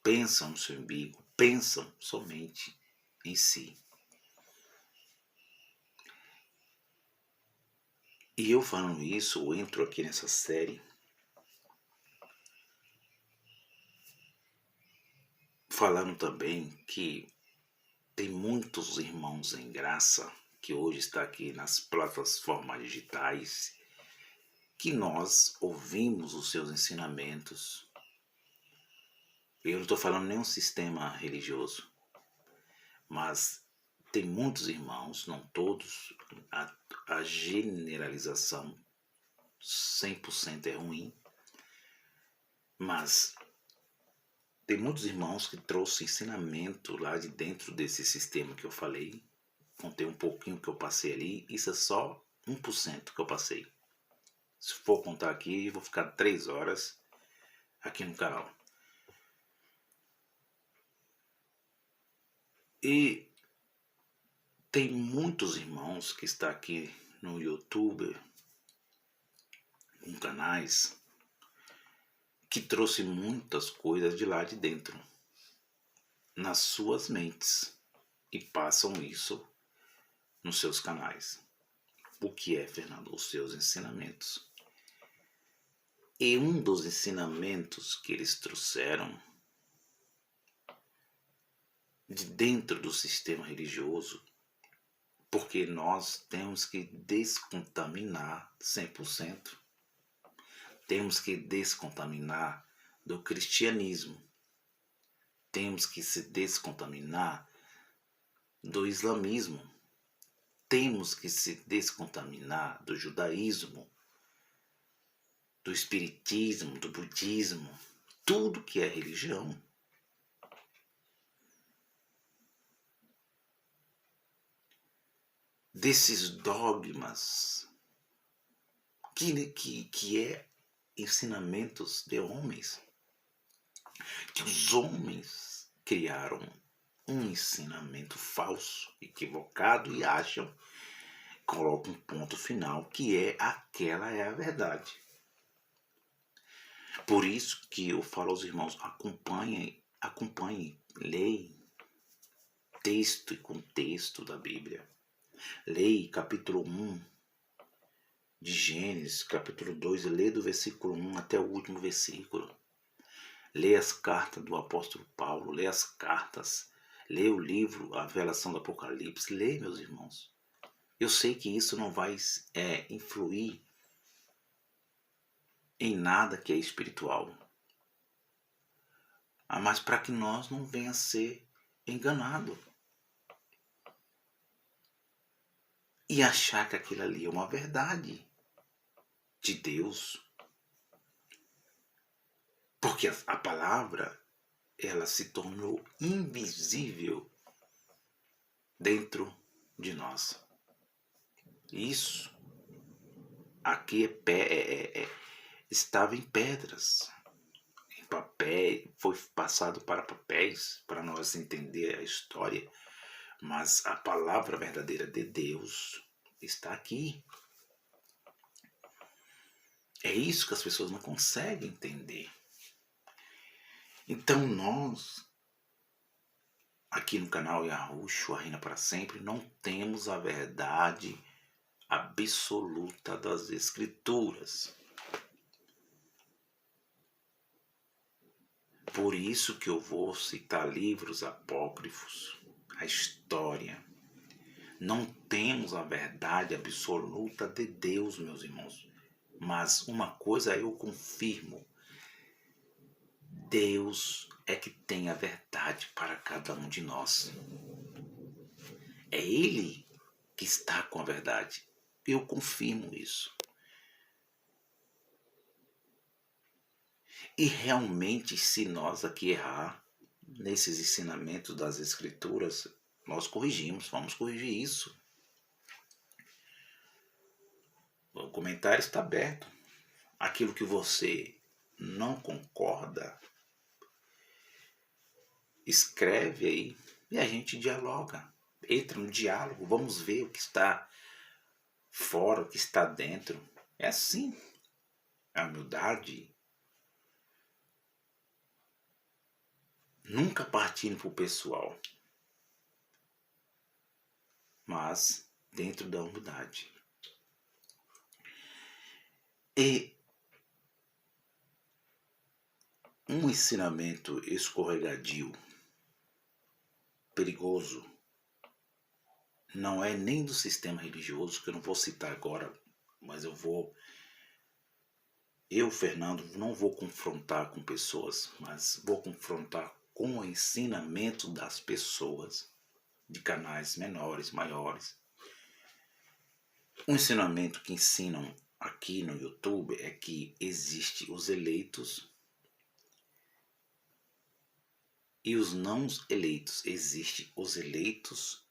Pensam no seu umbigo. Pensam somente em si. E eu falando isso, eu entro aqui nessa série falando também que tem muitos irmãos em graça que hoje está aqui nas plataformas digitais, que nós ouvimos os seus ensinamentos. Eu não estou falando nenhum sistema religioso, mas tem muitos irmãos, não todos, a generalização 100% é ruim, mas tem muitos irmãos que trouxeram ensinamento lá de dentro desse sistema que eu falei. Contei um pouquinho que eu passei ali, isso é só 1% que eu passei. Se for contar aqui, eu vou ficar 3 horas aqui no canal. E tem muitos irmãos que estão aqui no YouTube, em canais, que trouxe muitas coisas de lá de dentro, nas suas mentes, e passam isso nos seus canais. O que é, Fernando? Os seus ensinamentos. E um dos ensinamentos que eles trouxeram de dentro do sistema religioso, porque nós temos que descontaminar 100%. Temos que descontaminar do cristianismo. Temos que se descontaminar do islamismo. Temos que se descontaminar do judaísmo, do espiritismo, do budismo, tudo que é religião. Desses dogmas que é ensinamentos de homens, que os homens criaram um ensinamento falso, equivocado, e acham, colocam um ponto final, que é aquela é a verdade. Por isso que eu falo aos irmãos, acompanhem, leem texto e contexto da Bíblia. Leia capítulo 1 de Gênesis, capítulo 2, lê do versículo 1 até o último versículo. Lê as cartas do apóstolo Paulo, lê as cartas, lê o livro, a revelação do Apocalipse, lê, meus irmãos. Eu sei que isso não vai influir em nada que é espiritual, mas para que nós não venhamos a ser enganados e achar que aquilo ali é uma verdade de Deus. Porque a palavra, ela se tornou invisível dentro de nós. Isso aqui estava em pedras, em papel, foi passado para papéis para nós entender a história, mas a palavra verdadeira de Deus está aqui. É isso que as pessoas não conseguem entender. Então nós, aqui no canal Yahshua Reina para Sempre, não temos a verdade absoluta das Escrituras. Por isso que eu vou citar livros apócrifos, a história. Não temos a verdade absoluta de Deus, meus irmãos. Mas uma coisa eu confirmo: Deus é que tem a verdade para cada um de nós. É Ele que está com a verdade. Eu confirmo isso. E realmente, se nós aqui errar nesses ensinamentos das Escrituras, nós corrigimos, vamos corrigir isso. O comentário está aberto. Aquilo que você não concorda, escreve aí e a gente dialoga. Entra no diálogo, vamos ver o que está fora, o que está dentro. É assim. A humildade. Nunca partindo para o pessoal, mas dentro da humildade. E um ensinamento escorregadio, perigoso, não é nem do sistema religioso, que eu não vou citar agora, mas eu, Fernando, não vou confrontar com pessoas, mas vou confrontar com o ensinamento das pessoas, de canais menores, maiores. Um ensinamento que ensinam aqui no YouTube é que existe os eleitos e os não eleitos. Existe os eleitos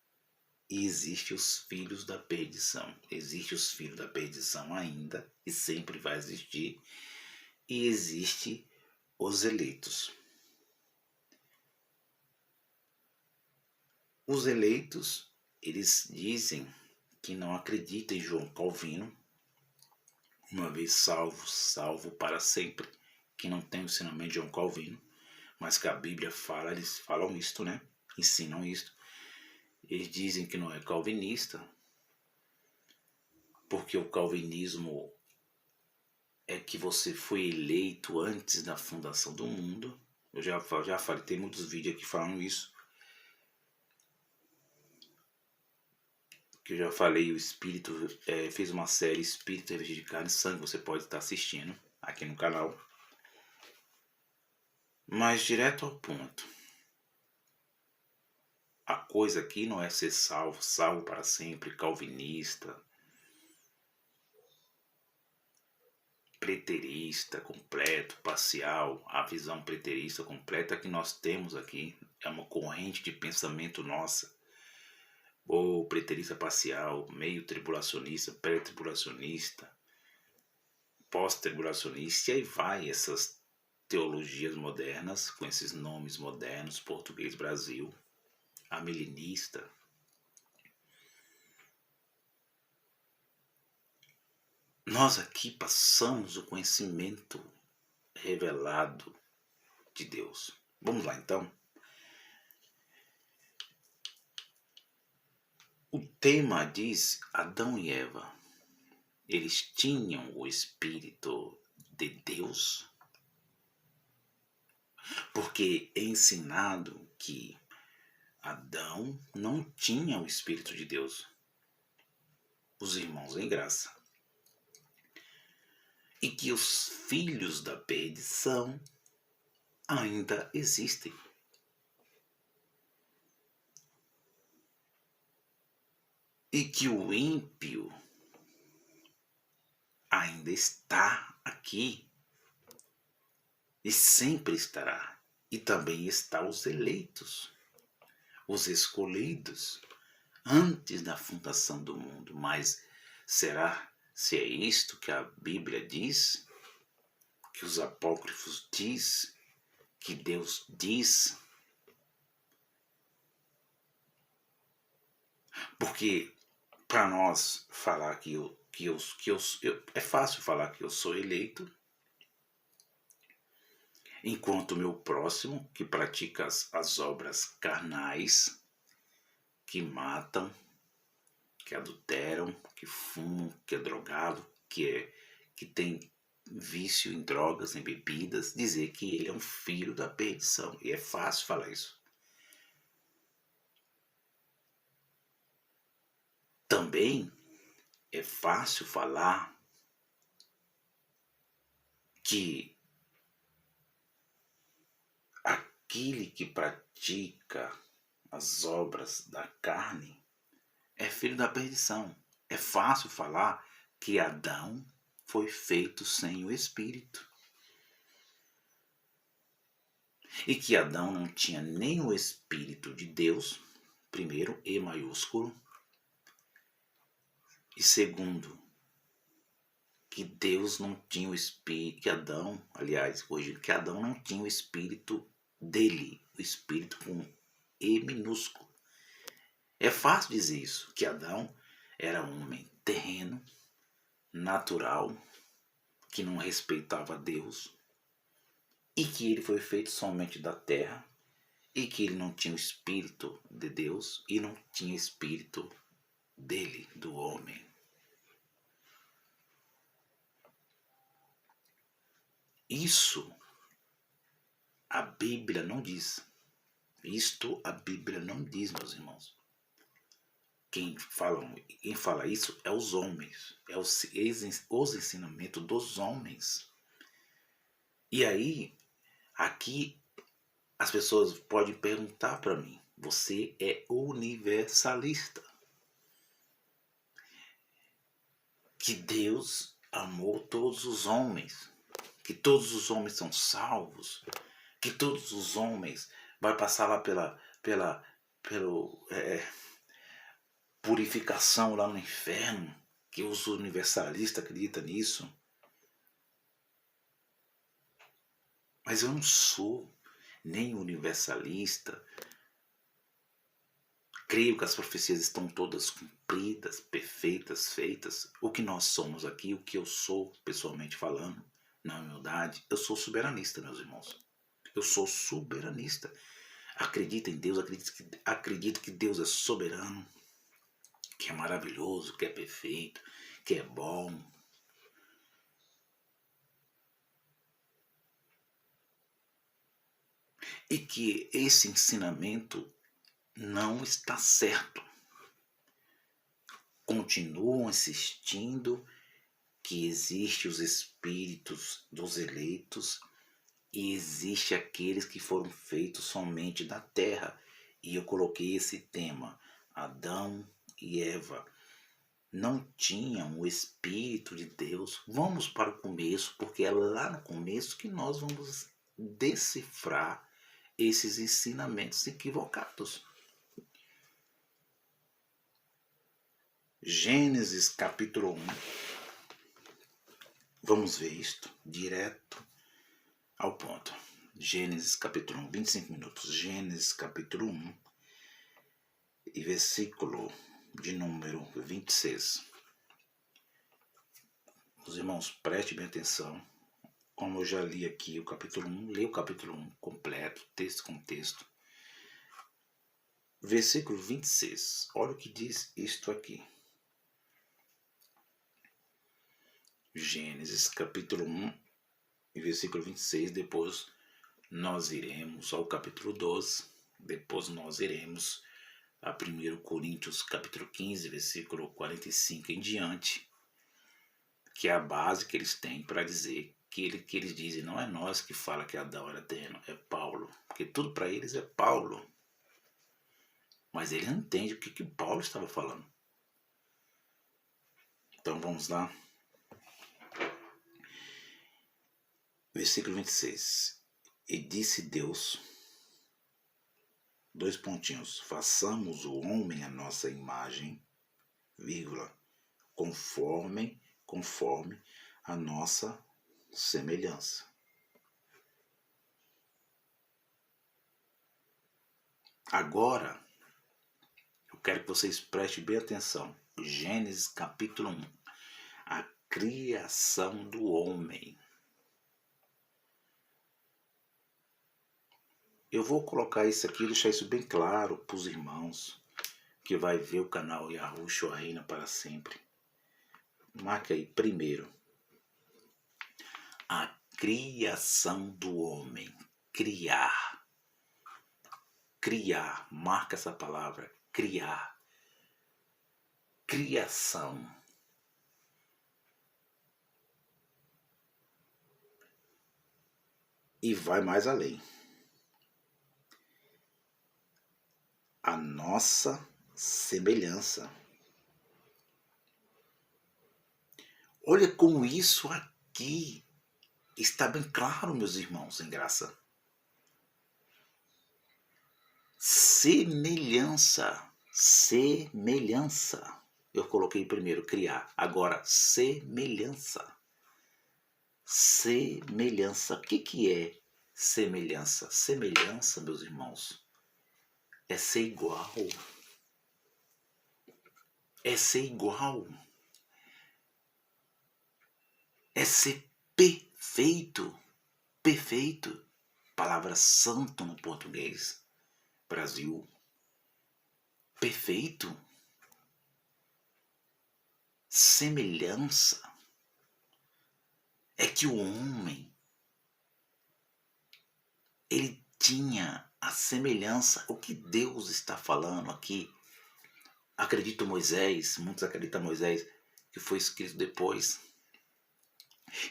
e existe os filhos da perdição. Existe os filhos da perdição ainda e sempre vai existir. E existe os eleitos. Os eleitos, eles dizem que não acreditam em João Calvino, uma vez salvo, salvo para sempre, que não tem o ensinamento de João Calvino, mas que a Bíblia fala, eles falam isto, né? Ensinam isto. Eles dizem que não é calvinista, porque o calvinismo é que você foi eleito antes da fundação do mundo. Eu já falei, tem muitos vídeos aqui falando isso. Que eu já falei, o Espírito fez uma série Espírito Revestido de Carne e Sangue, você pode estar assistindo aqui no canal. Mas direto ao ponto. A coisa aqui não é ser salvo, salvo para sempre, calvinista, preterista completo, parcial. A visão preterista completa que nós temos aqui é uma corrente de pensamento nossa. Ou preterista parcial, meio tribulacionista, pré-tribulacionista, pós-tribulacionista, e aí vai essas teologias modernas, com esses nomes modernos, português Brasil, amilenista. Nós aqui passamos o conhecimento revelado de Deus. Vamos lá então. O tema diz Adão e Eva. Eles tinham o Espírito de Deus, porque é ensinado que Adão não tinha o Espírito de Deus. Os irmãos em graça. E que os filhos da perdição ainda existem. E que o ímpio ainda está aqui e sempre estará. E também está os eleitos, os escolhidos, antes da fundação do mundo. Mas será se é isto que a Bíblia diz? Que os apócrifos diz? Que Deus diz? Porque para nós falar que é fácil falar que eu sou eleito, enquanto o meu próximo, que pratica as obras carnais, que matam, que adulteram, que fumam, que é drogado, que tem vício em drogas, em bebidas, dizer que ele é um filho da perdição. E é fácil falar isso. Também é fácil falar que aquele que pratica as obras da carne é filho da perdição. É fácil falar que Adão foi feito sem o Espírito. E que Adão não tinha nem o Espírito de Deus, primeiro, E maiúsculo. E segundo, que Deus não tinha o Espírito, que Adão, aliás, hoje, que Adão não tinha o Espírito dele, o Espírito com E minúsculo. É fácil dizer isso, que Adão era um homem terreno, natural, que não respeitava Deus, e que ele foi feito somente da terra, e que ele não tinha o Espírito de Deus e não tinha Espírito dele, do homem. Isso a Bíblia não diz. Isto a Bíblia não diz, meus irmãos. Quem fala isso é os homens, é os ensinamentos dos homens. E aí, aqui as pessoas podem perguntar para mim: você é universalista? Que Deus amou todos os homens, que todos os homens são salvos, que todos os homens vai passar lá pela purificação lá no inferno, que os universalistas acreditam nisso. Mas eu não sou nem universalista. Creio que as profecias estão todas cumpridas, perfeitas, feitas. O que nós somos aqui, o que eu sou, pessoalmente falando, na humildade, eu sou soberanista, meus irmãos. Eu sou soberanista. Acredito em Deus, acredito que Deus é soberano, que é maravilhoso, que é perfeito, que é bom. E que esse ensinamento não está certo. Continuam insistindo que existe os espíritos dos eleitos e existe aqueles que foram feitos somente da terra. E eu coloquei esse tema: Adão e Eva não tinham o Espírito de Deus. Vamos para o começo, porque é lá no começo que nós vamos decifrar esses ensinamentos equivocados. Gênesis capítulo 1. Vamos ver isto direto ao ponto. Gênesis capítulo 1, 25 minutos. Gênesis capítulo 1 e versículo de número 26. Os irmãos, prestem bem atenção. Como eu já li aqui o capítulo 1, leia o capítulo 1 completo, texto com texto. Versículo 26. Olha o que diz isto aqui. Gênesis capítulo 1 e versículo 26. Depois nós iremos ao capítulo 12. Depois nós iremos a 1 Coríntios capítulo 15, versículo 45 em diante, que é a base que eles têm para dizer que eles dizem: não é nós que fala que Adão era terreno, é Paulo, porque tudo para eles é Paulo. Mas ele não entende o que Paulo estava falando. Então vamos lá. Versículo 26. E disse Deus, dois pontinhos, façamos o homem à nossa imagem, vírgula, conforme a nossa semelhança. Agora, eu quero que vocês prestem bem atenção. Gênesis capítulo 1. A criação do homem. Eu vou colocar isso aqui, deixar isso bem claro para os irmãos que vai ver o canal Yahushua Reina para sempre. Marca aí, primeiro. A criação do homem. Criar. Criar. Marca essa palavra. Criar. Criação. E vai mais além. A nossa semelhança. Olha como isso aqui está bem claro, meus irmãos, em graça. Semelhança. Semelhança. Eu coloquei primeiro criar, agora semelhança. Semelhança. O que é semelhança? Semelhança, meus irmãos, é ser igual. É ser igual. É ser perfeito. Perfeito. Palavra santo no português. Brasil. Perfeito. Semelhança. É que o homem, ele tinha a semelhança. O que Deus está falando aqui? Acredito Moisés, muitos acreditam Moisés, que foi escrito depois.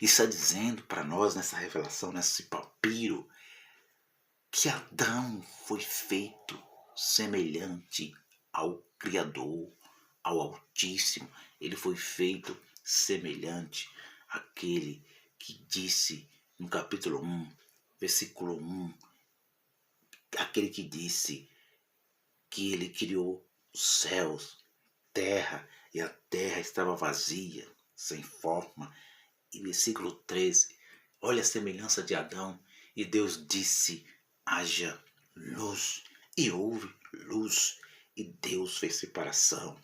Está dizendo para nós nessa revelação, nesse papiro, que Adão foi feito semelhante ao Criador, ao Altíssimo. Ele foi feito semelhante àquele que disse no capítulo 1, versículo 1, aquele que disse que ele criou os céus, terra, e a terra estava vazia, sem forma. E versículo 13, olha a semelhança de Adão. E Deus disse, haja luz, e houve luz. E Deus fez separação.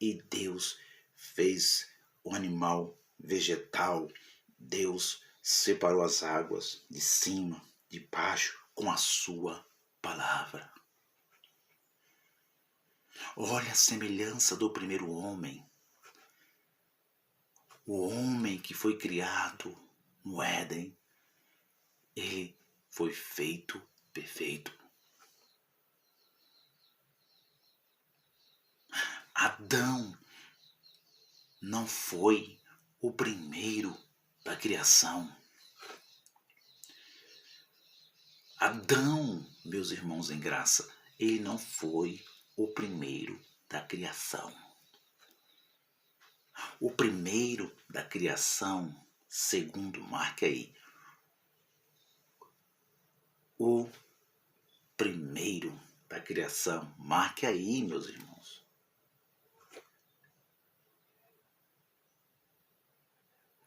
E Deus fez o animal vegetal. Deus separou as águas de cima, de baixo, com a sua palavra. Olha a semelhança do primeiro homem. O homem que foi criado no Éden, ele foi feito perfeito. Adão não foi o primeiro da criação. Adão, meus irmãos em graça, ele não foi o primeiro da criação. O primeiro da criação, segundo, marca aí. O primeiro da criação, marque aí, meus irmãos.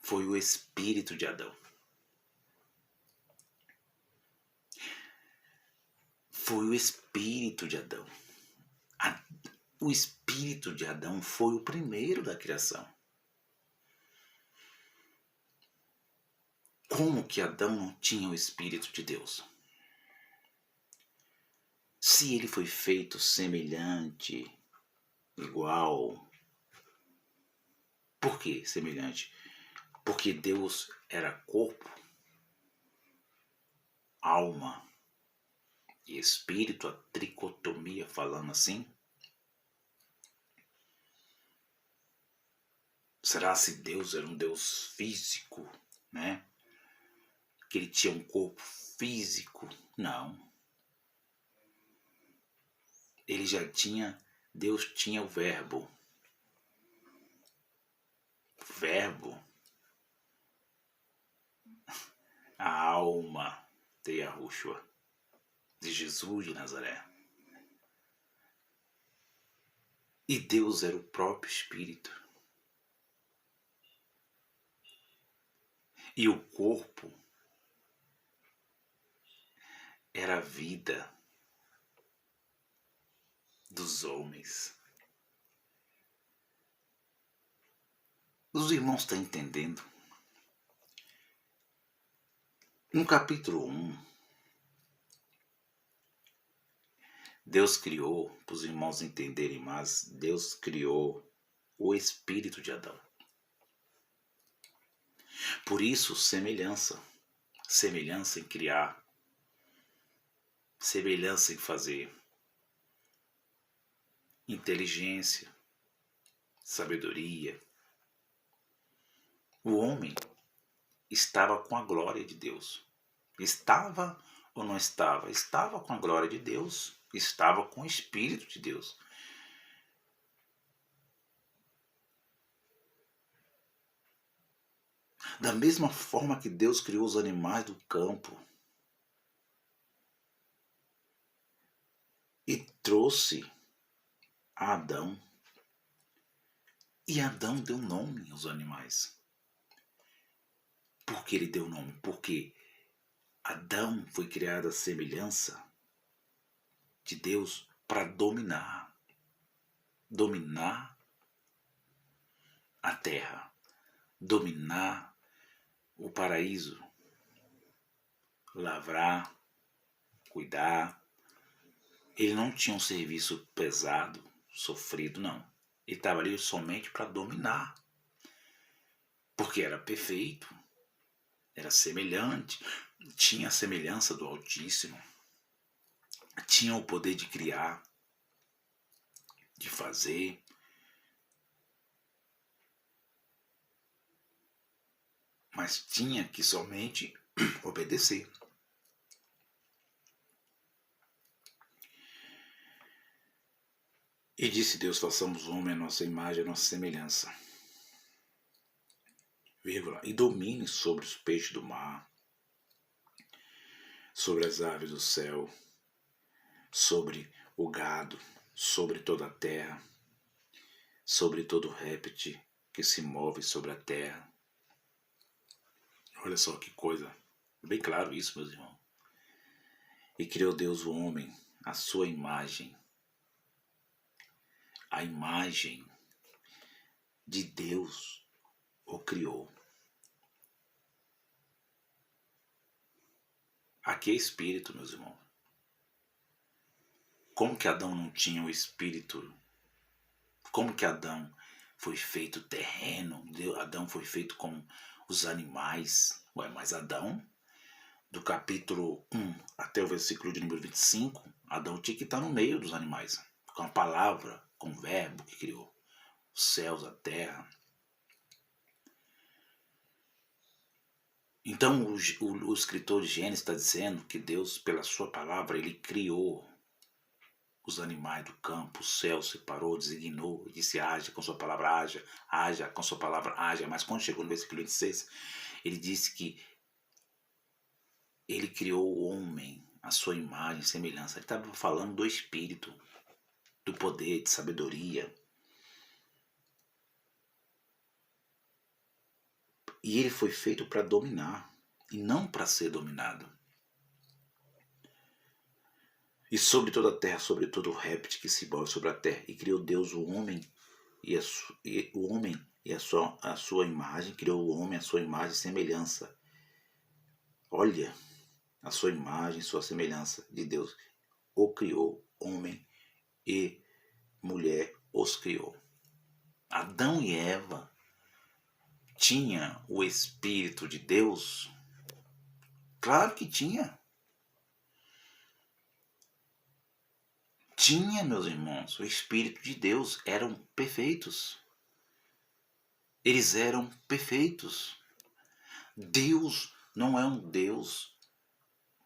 Foi o espírito de Adão. Foi o espírito de Adão. O espírito de Adão foi o primeiro da criação. Como que Adão não tinha o espírito de Deus? Se ele foi feito semelhante, igual. Por que semelhante? Porque Deus era corpo, alma e espírito, a tricotomia falando assim. Será se Deus era um Deus físico, né? Que ele tinha um corpo físico? Não. Ele já tinha, Deus tinha o verbo. Verbo. A alma de Yahushua, de Jesus de Nazaré. E Deus era o próprio Espírito. E o corpo era a vida dos homens. Os irmãos estão entendendo? No capítulo 1, Deus criou, para os irmãos entenderem mais, Deus criou o espírito de Adão. Por isso, semelhança. Semelhança em criar. Semelhança em fazer. Inteligência. Sabedoria. O homem estava com a glória de Deus. Estava ou não estava? Estava com a glória de Deus. Estava com o Espírito de Deus. Da mesma forma que Deus criou os animais do campo e trouxe a Adão. E Adão deu nome aos animais. Por que ele deu nome? Porque Adão foi criado à semelhança de Deus para dominar a terra, dominar o paraíso, lavrar, cuidar. Ele não tinha um serviço pesado, sofrido, não. Ele estava ali somente para dominar, porque era perfeito, era semelhante, tinha a semelhança do Altíssimo, tinha o poder de criar, de fazer. Mas tinha que somente obedecer. E disse Deus, façamos o homem à nossa imagem, à nossa semelhança. Vírgula, e domine sobre os peixes do mar, sobre as aves do céu, sobre o gado, sobre toda a terra, sobre todo réptil que se move sobre a terra. Olha só que coisa, bem claro isso, meus irmãos. E criou Deus o homem, à sua imagem. A imagem de Deus o criou. Aqui é espírito, meus irmãos. Como que Adão não tinha o espírito? Como que Adão foi feito terreno? Adão foi feito como os animais. Mas Adão, do capítulo 1 até o versículo de número 25, Adão tinha que estar no meio dos animais. Com a palavra, com o verbo que criou os céus, a terra. Então o escritor de Gênesis está dizendo que Deus, pela sua palavra, ele criou os animais do campo, o céu separou, designou, disse haja, com sua palavra haja, haja, com sua palavra haja. Mas quando chegou no versículo 26, ele disse que ele criou o homem, a sua imagem e semelhança. Ele estava falando do espírito, do poder, de sabedoria. E ele foi feito para dominar e não para ser dominado. E sobre toda a terra, sobre todo o réptil que se move sobre a terra. E criou Deus o homem e a sua imagem, criou o homem a sua imagem e semelhança. Olha, a sua imagem, sua semelhança de Deus. O criou, homem e mulher os criou. Adão e Eva tinha o Espírito de Deus? Claro que tinha. Tinha, meus irmãos, o Espírito de Deus. Eram perfeitos. Eles eram perfeitos. Deus não é um Deus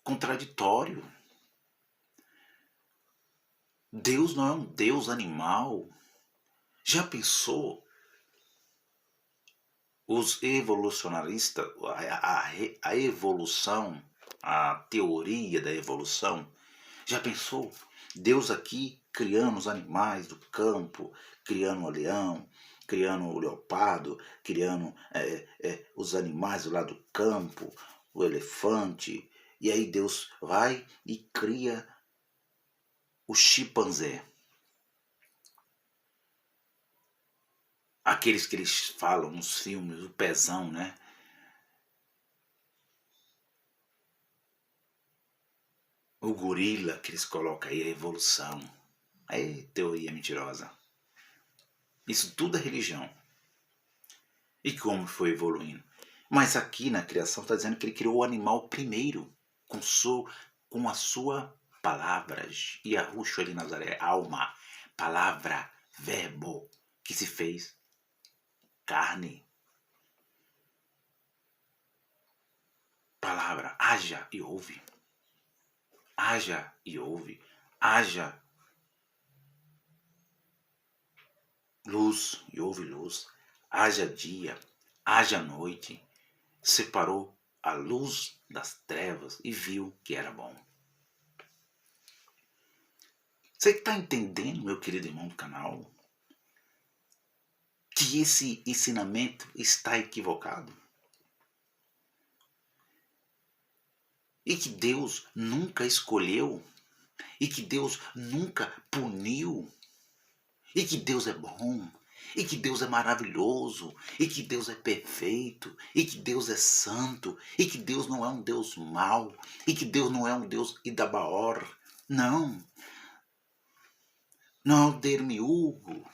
contraditório. Deus não é um Deus animal. Já pensou? Os evolucionaristas, a evolução, a teoria da evolução, já pensou? Deus aqui criando os animais do campo, criando o leão, criando o leopardo, criando os animais lá do campo, o elefante, e aí Deus vai e cria o chimpanzé. Aqueles que eles falam nos filmes, o pezão, né? O gorila que eles colocam aí, a evolução. Aí, teoria mentirosa. Isso tudo é religião. E como foi evoluindo? Mas aqui na criação está dizendo que ele criou o animal primeiro, com a sua palavra. Yahushua de Nazaré, alma, palavra, verbo, que se fez carne. Palavra, haja e ouve. Haja e ouve. Haja luz e houve luz. Haja dia, haja noite. Separou a luz das trevas e viu que era bom. Você está entendendo, meu querido irmão do canal, que esse ensinamento está equivocado? E que Deus nunca escolheu, e que Deus nunca puniu, e que Deus é bom, e que Deus é maravilhoso, e que Deus é perfeito, e que Deus é santo, e que Deus não é um Deus mau, e que Deus não é um Deus Idabaor. Não. Não é o Dermiúgo.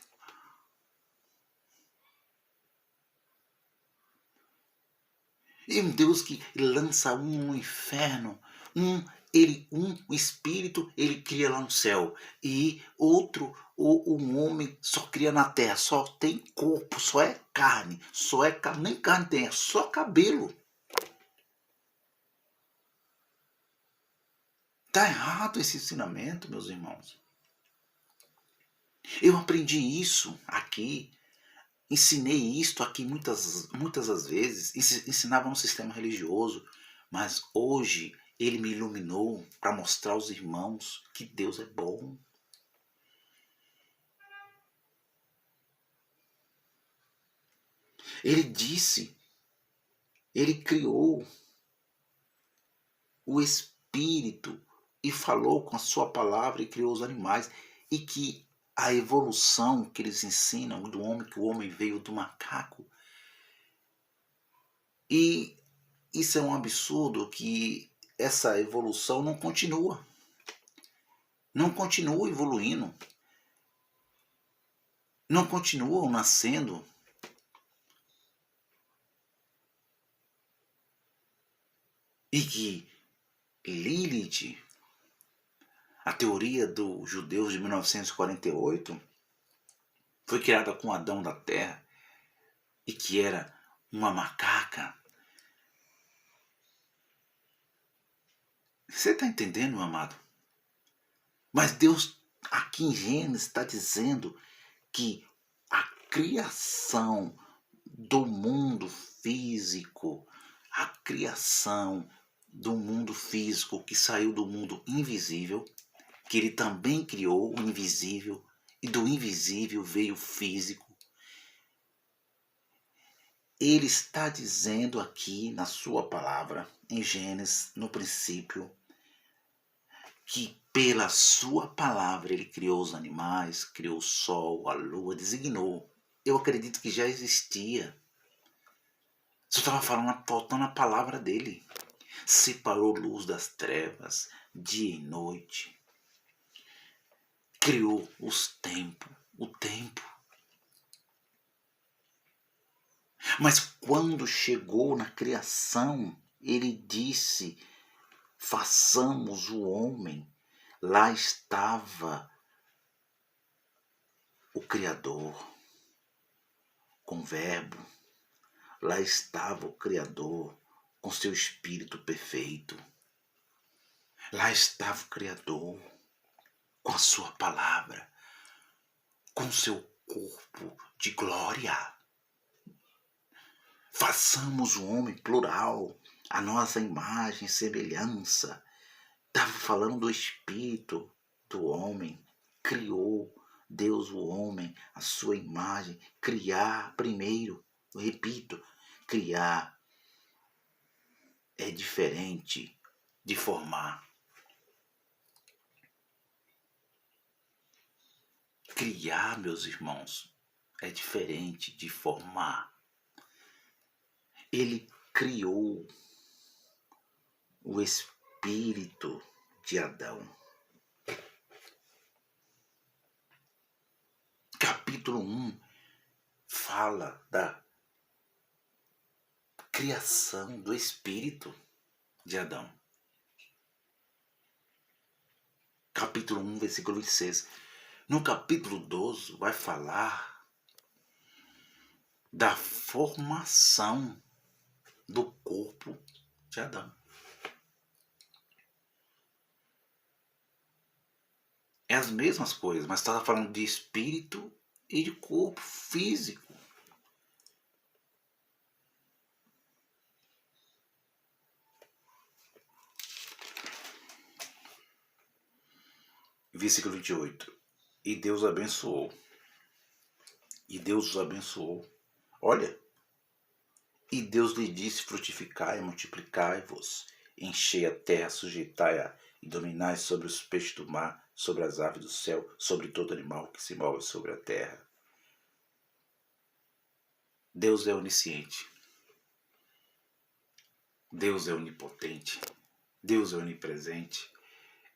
E um Deus que lança um no inferno, o espírito ele cria lá no céu, e outro, um homem só cria na terra, só tem corpo, só é carne, nem carne tem, é só cabelo. Tá errado esse ensinamento, meus irmãos. Eu aprendi isso aqui, ensinei isto aqui muitas das vezes, ensinava no sistema religioso, mas hoje ele me iluminou para mostrar aos irmãos que Deus é bom. Ele disse, ele criou o Espírito e falou com a sua palavra e criou os animais, e que a evolução que eles ensinam do homem, que o homem veio do macaco, e isso é um absurdo, que essa evolução não continua evoluindo, não continuam nascendo. E que Lilith, a teoria dos judeus de 1948, foi criada com Adão da Terra e que era uma macaca. Você está entendendo, meu amado? Mas Deus, aqui em Gênesis, está dizendo que a criação do mundo físico, a criação do mundo físico que saiu do mundo invisível, que ele também criou o invisível, e do invisível veio o físico. Ele está dizendo aqui na sua palavra, em Gênesis, no princípio, que pela sua palavra ele criou os animais, criou o sol, a lua, designou. Eu acredito que já existia. Só estava faltando a palavra dele. Separou luz das trevas, dia e noite. Criou o tempo. Mas quando chegou na criação, ele disse, façamos o homem. Lá estava o Criador com o verbo. Lá estava o Criador com seu espírito perfeito. Lá estava o Criador com a sua palavra, com seu corpo de glória. Façamos o homem plural, a nossa imagem e semelhança. Estava falando do espírito do homem. Criou Deus o homem, a sua imagem. Criar primeiro, eu repito, criar é diferente de formar. Criar, meus irmãos, é diferente de formar. Ele criou o espírito de Adão. Capítulo 1 fala da criação do espírito de Adão. Capítulo 1, versículo 26. No capítulo 12 vai falar da formação do corpo de Adão. É as mesmas coisas, mas está falando de espírito e de corpo físico. Versículo 28. E Deus abençoou. E Deus os abençoou. Olha. E Deus lhe disse: frutificai e multiplicai-vos, enchei a terra, sujeitai-a e dominai sobre os peixes do mar, sobre as aves do céu, sobre todo animal que se move sobre a terra. Deus é onisciente. Deus é onipotente. Deus é onipresente.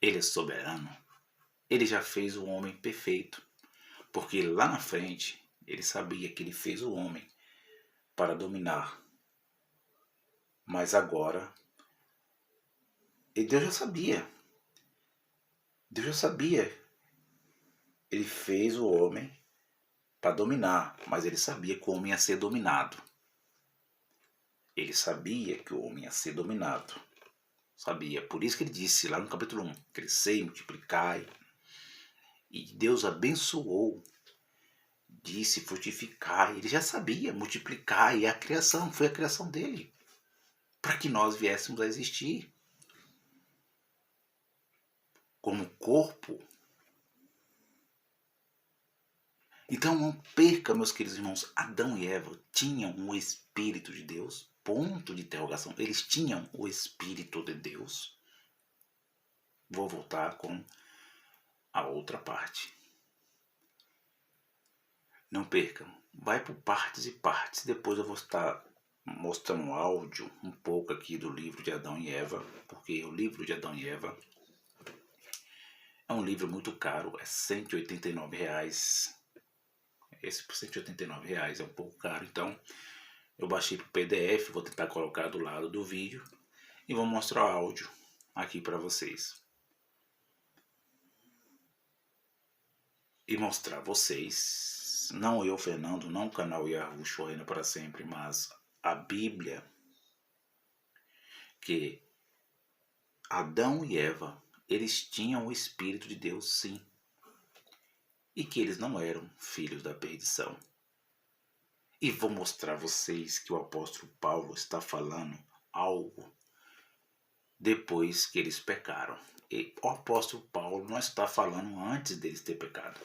Ele é soberano. Ele já fez o homem perfeito, porque lá na frente ele sabia que ele fez o homem para dominar. Mas agora, e Deus já sabia. Deus já sabia. Ele fez o homem para dominar, mas ele sabia que o homem ia ser dominado. Ele sabia que o homem ia ser dominado. Sabia. Por isso que ele disse lá no capítulo 1, crescei, multiplicai. E Deus abençoou. Disse frutificar. Ele já sabia multiplicar. E a criação, foi a criação dele. Para que nós viéssemos a existir. Como corpo. Então não perca, meus queridos irmãos. Adão e Eva tinham o Espírito de Deus. Ponto de interrogação. Eles tinham o Espírito de Deus. Vou voltar com a outra parte. Não percam. Vai por partes e partes. Depois eu vou estar mostrando um áudio um pouco aqui do livro de Adão e Eva. Porque o livro de Adão e Eva é um livro muito caro. É R$189. Esse por R$189 é um pouco caro. Então eu baixei para o PDF. Vou tentar colocar do lado do vídeo. E vou mostrar o áudio aqui para vocês. E mostrar a vocês, não eu, Fernando, não o canal Yahushua Reina para Sempre, mas a Bíblia, que Adão e Eva, eles tinham o Espírito de Deus, sim, e que eles não eram filhos da perdição. E vou mostrar a vocês que o apóstolo Paulo está falando algo depois que eles pecaram. E o apóstolo Paulo não está falando antes deles ter pecado.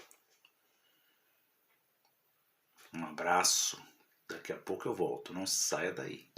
Um abraço. Daqui a pouco eu volto. Não saia daí.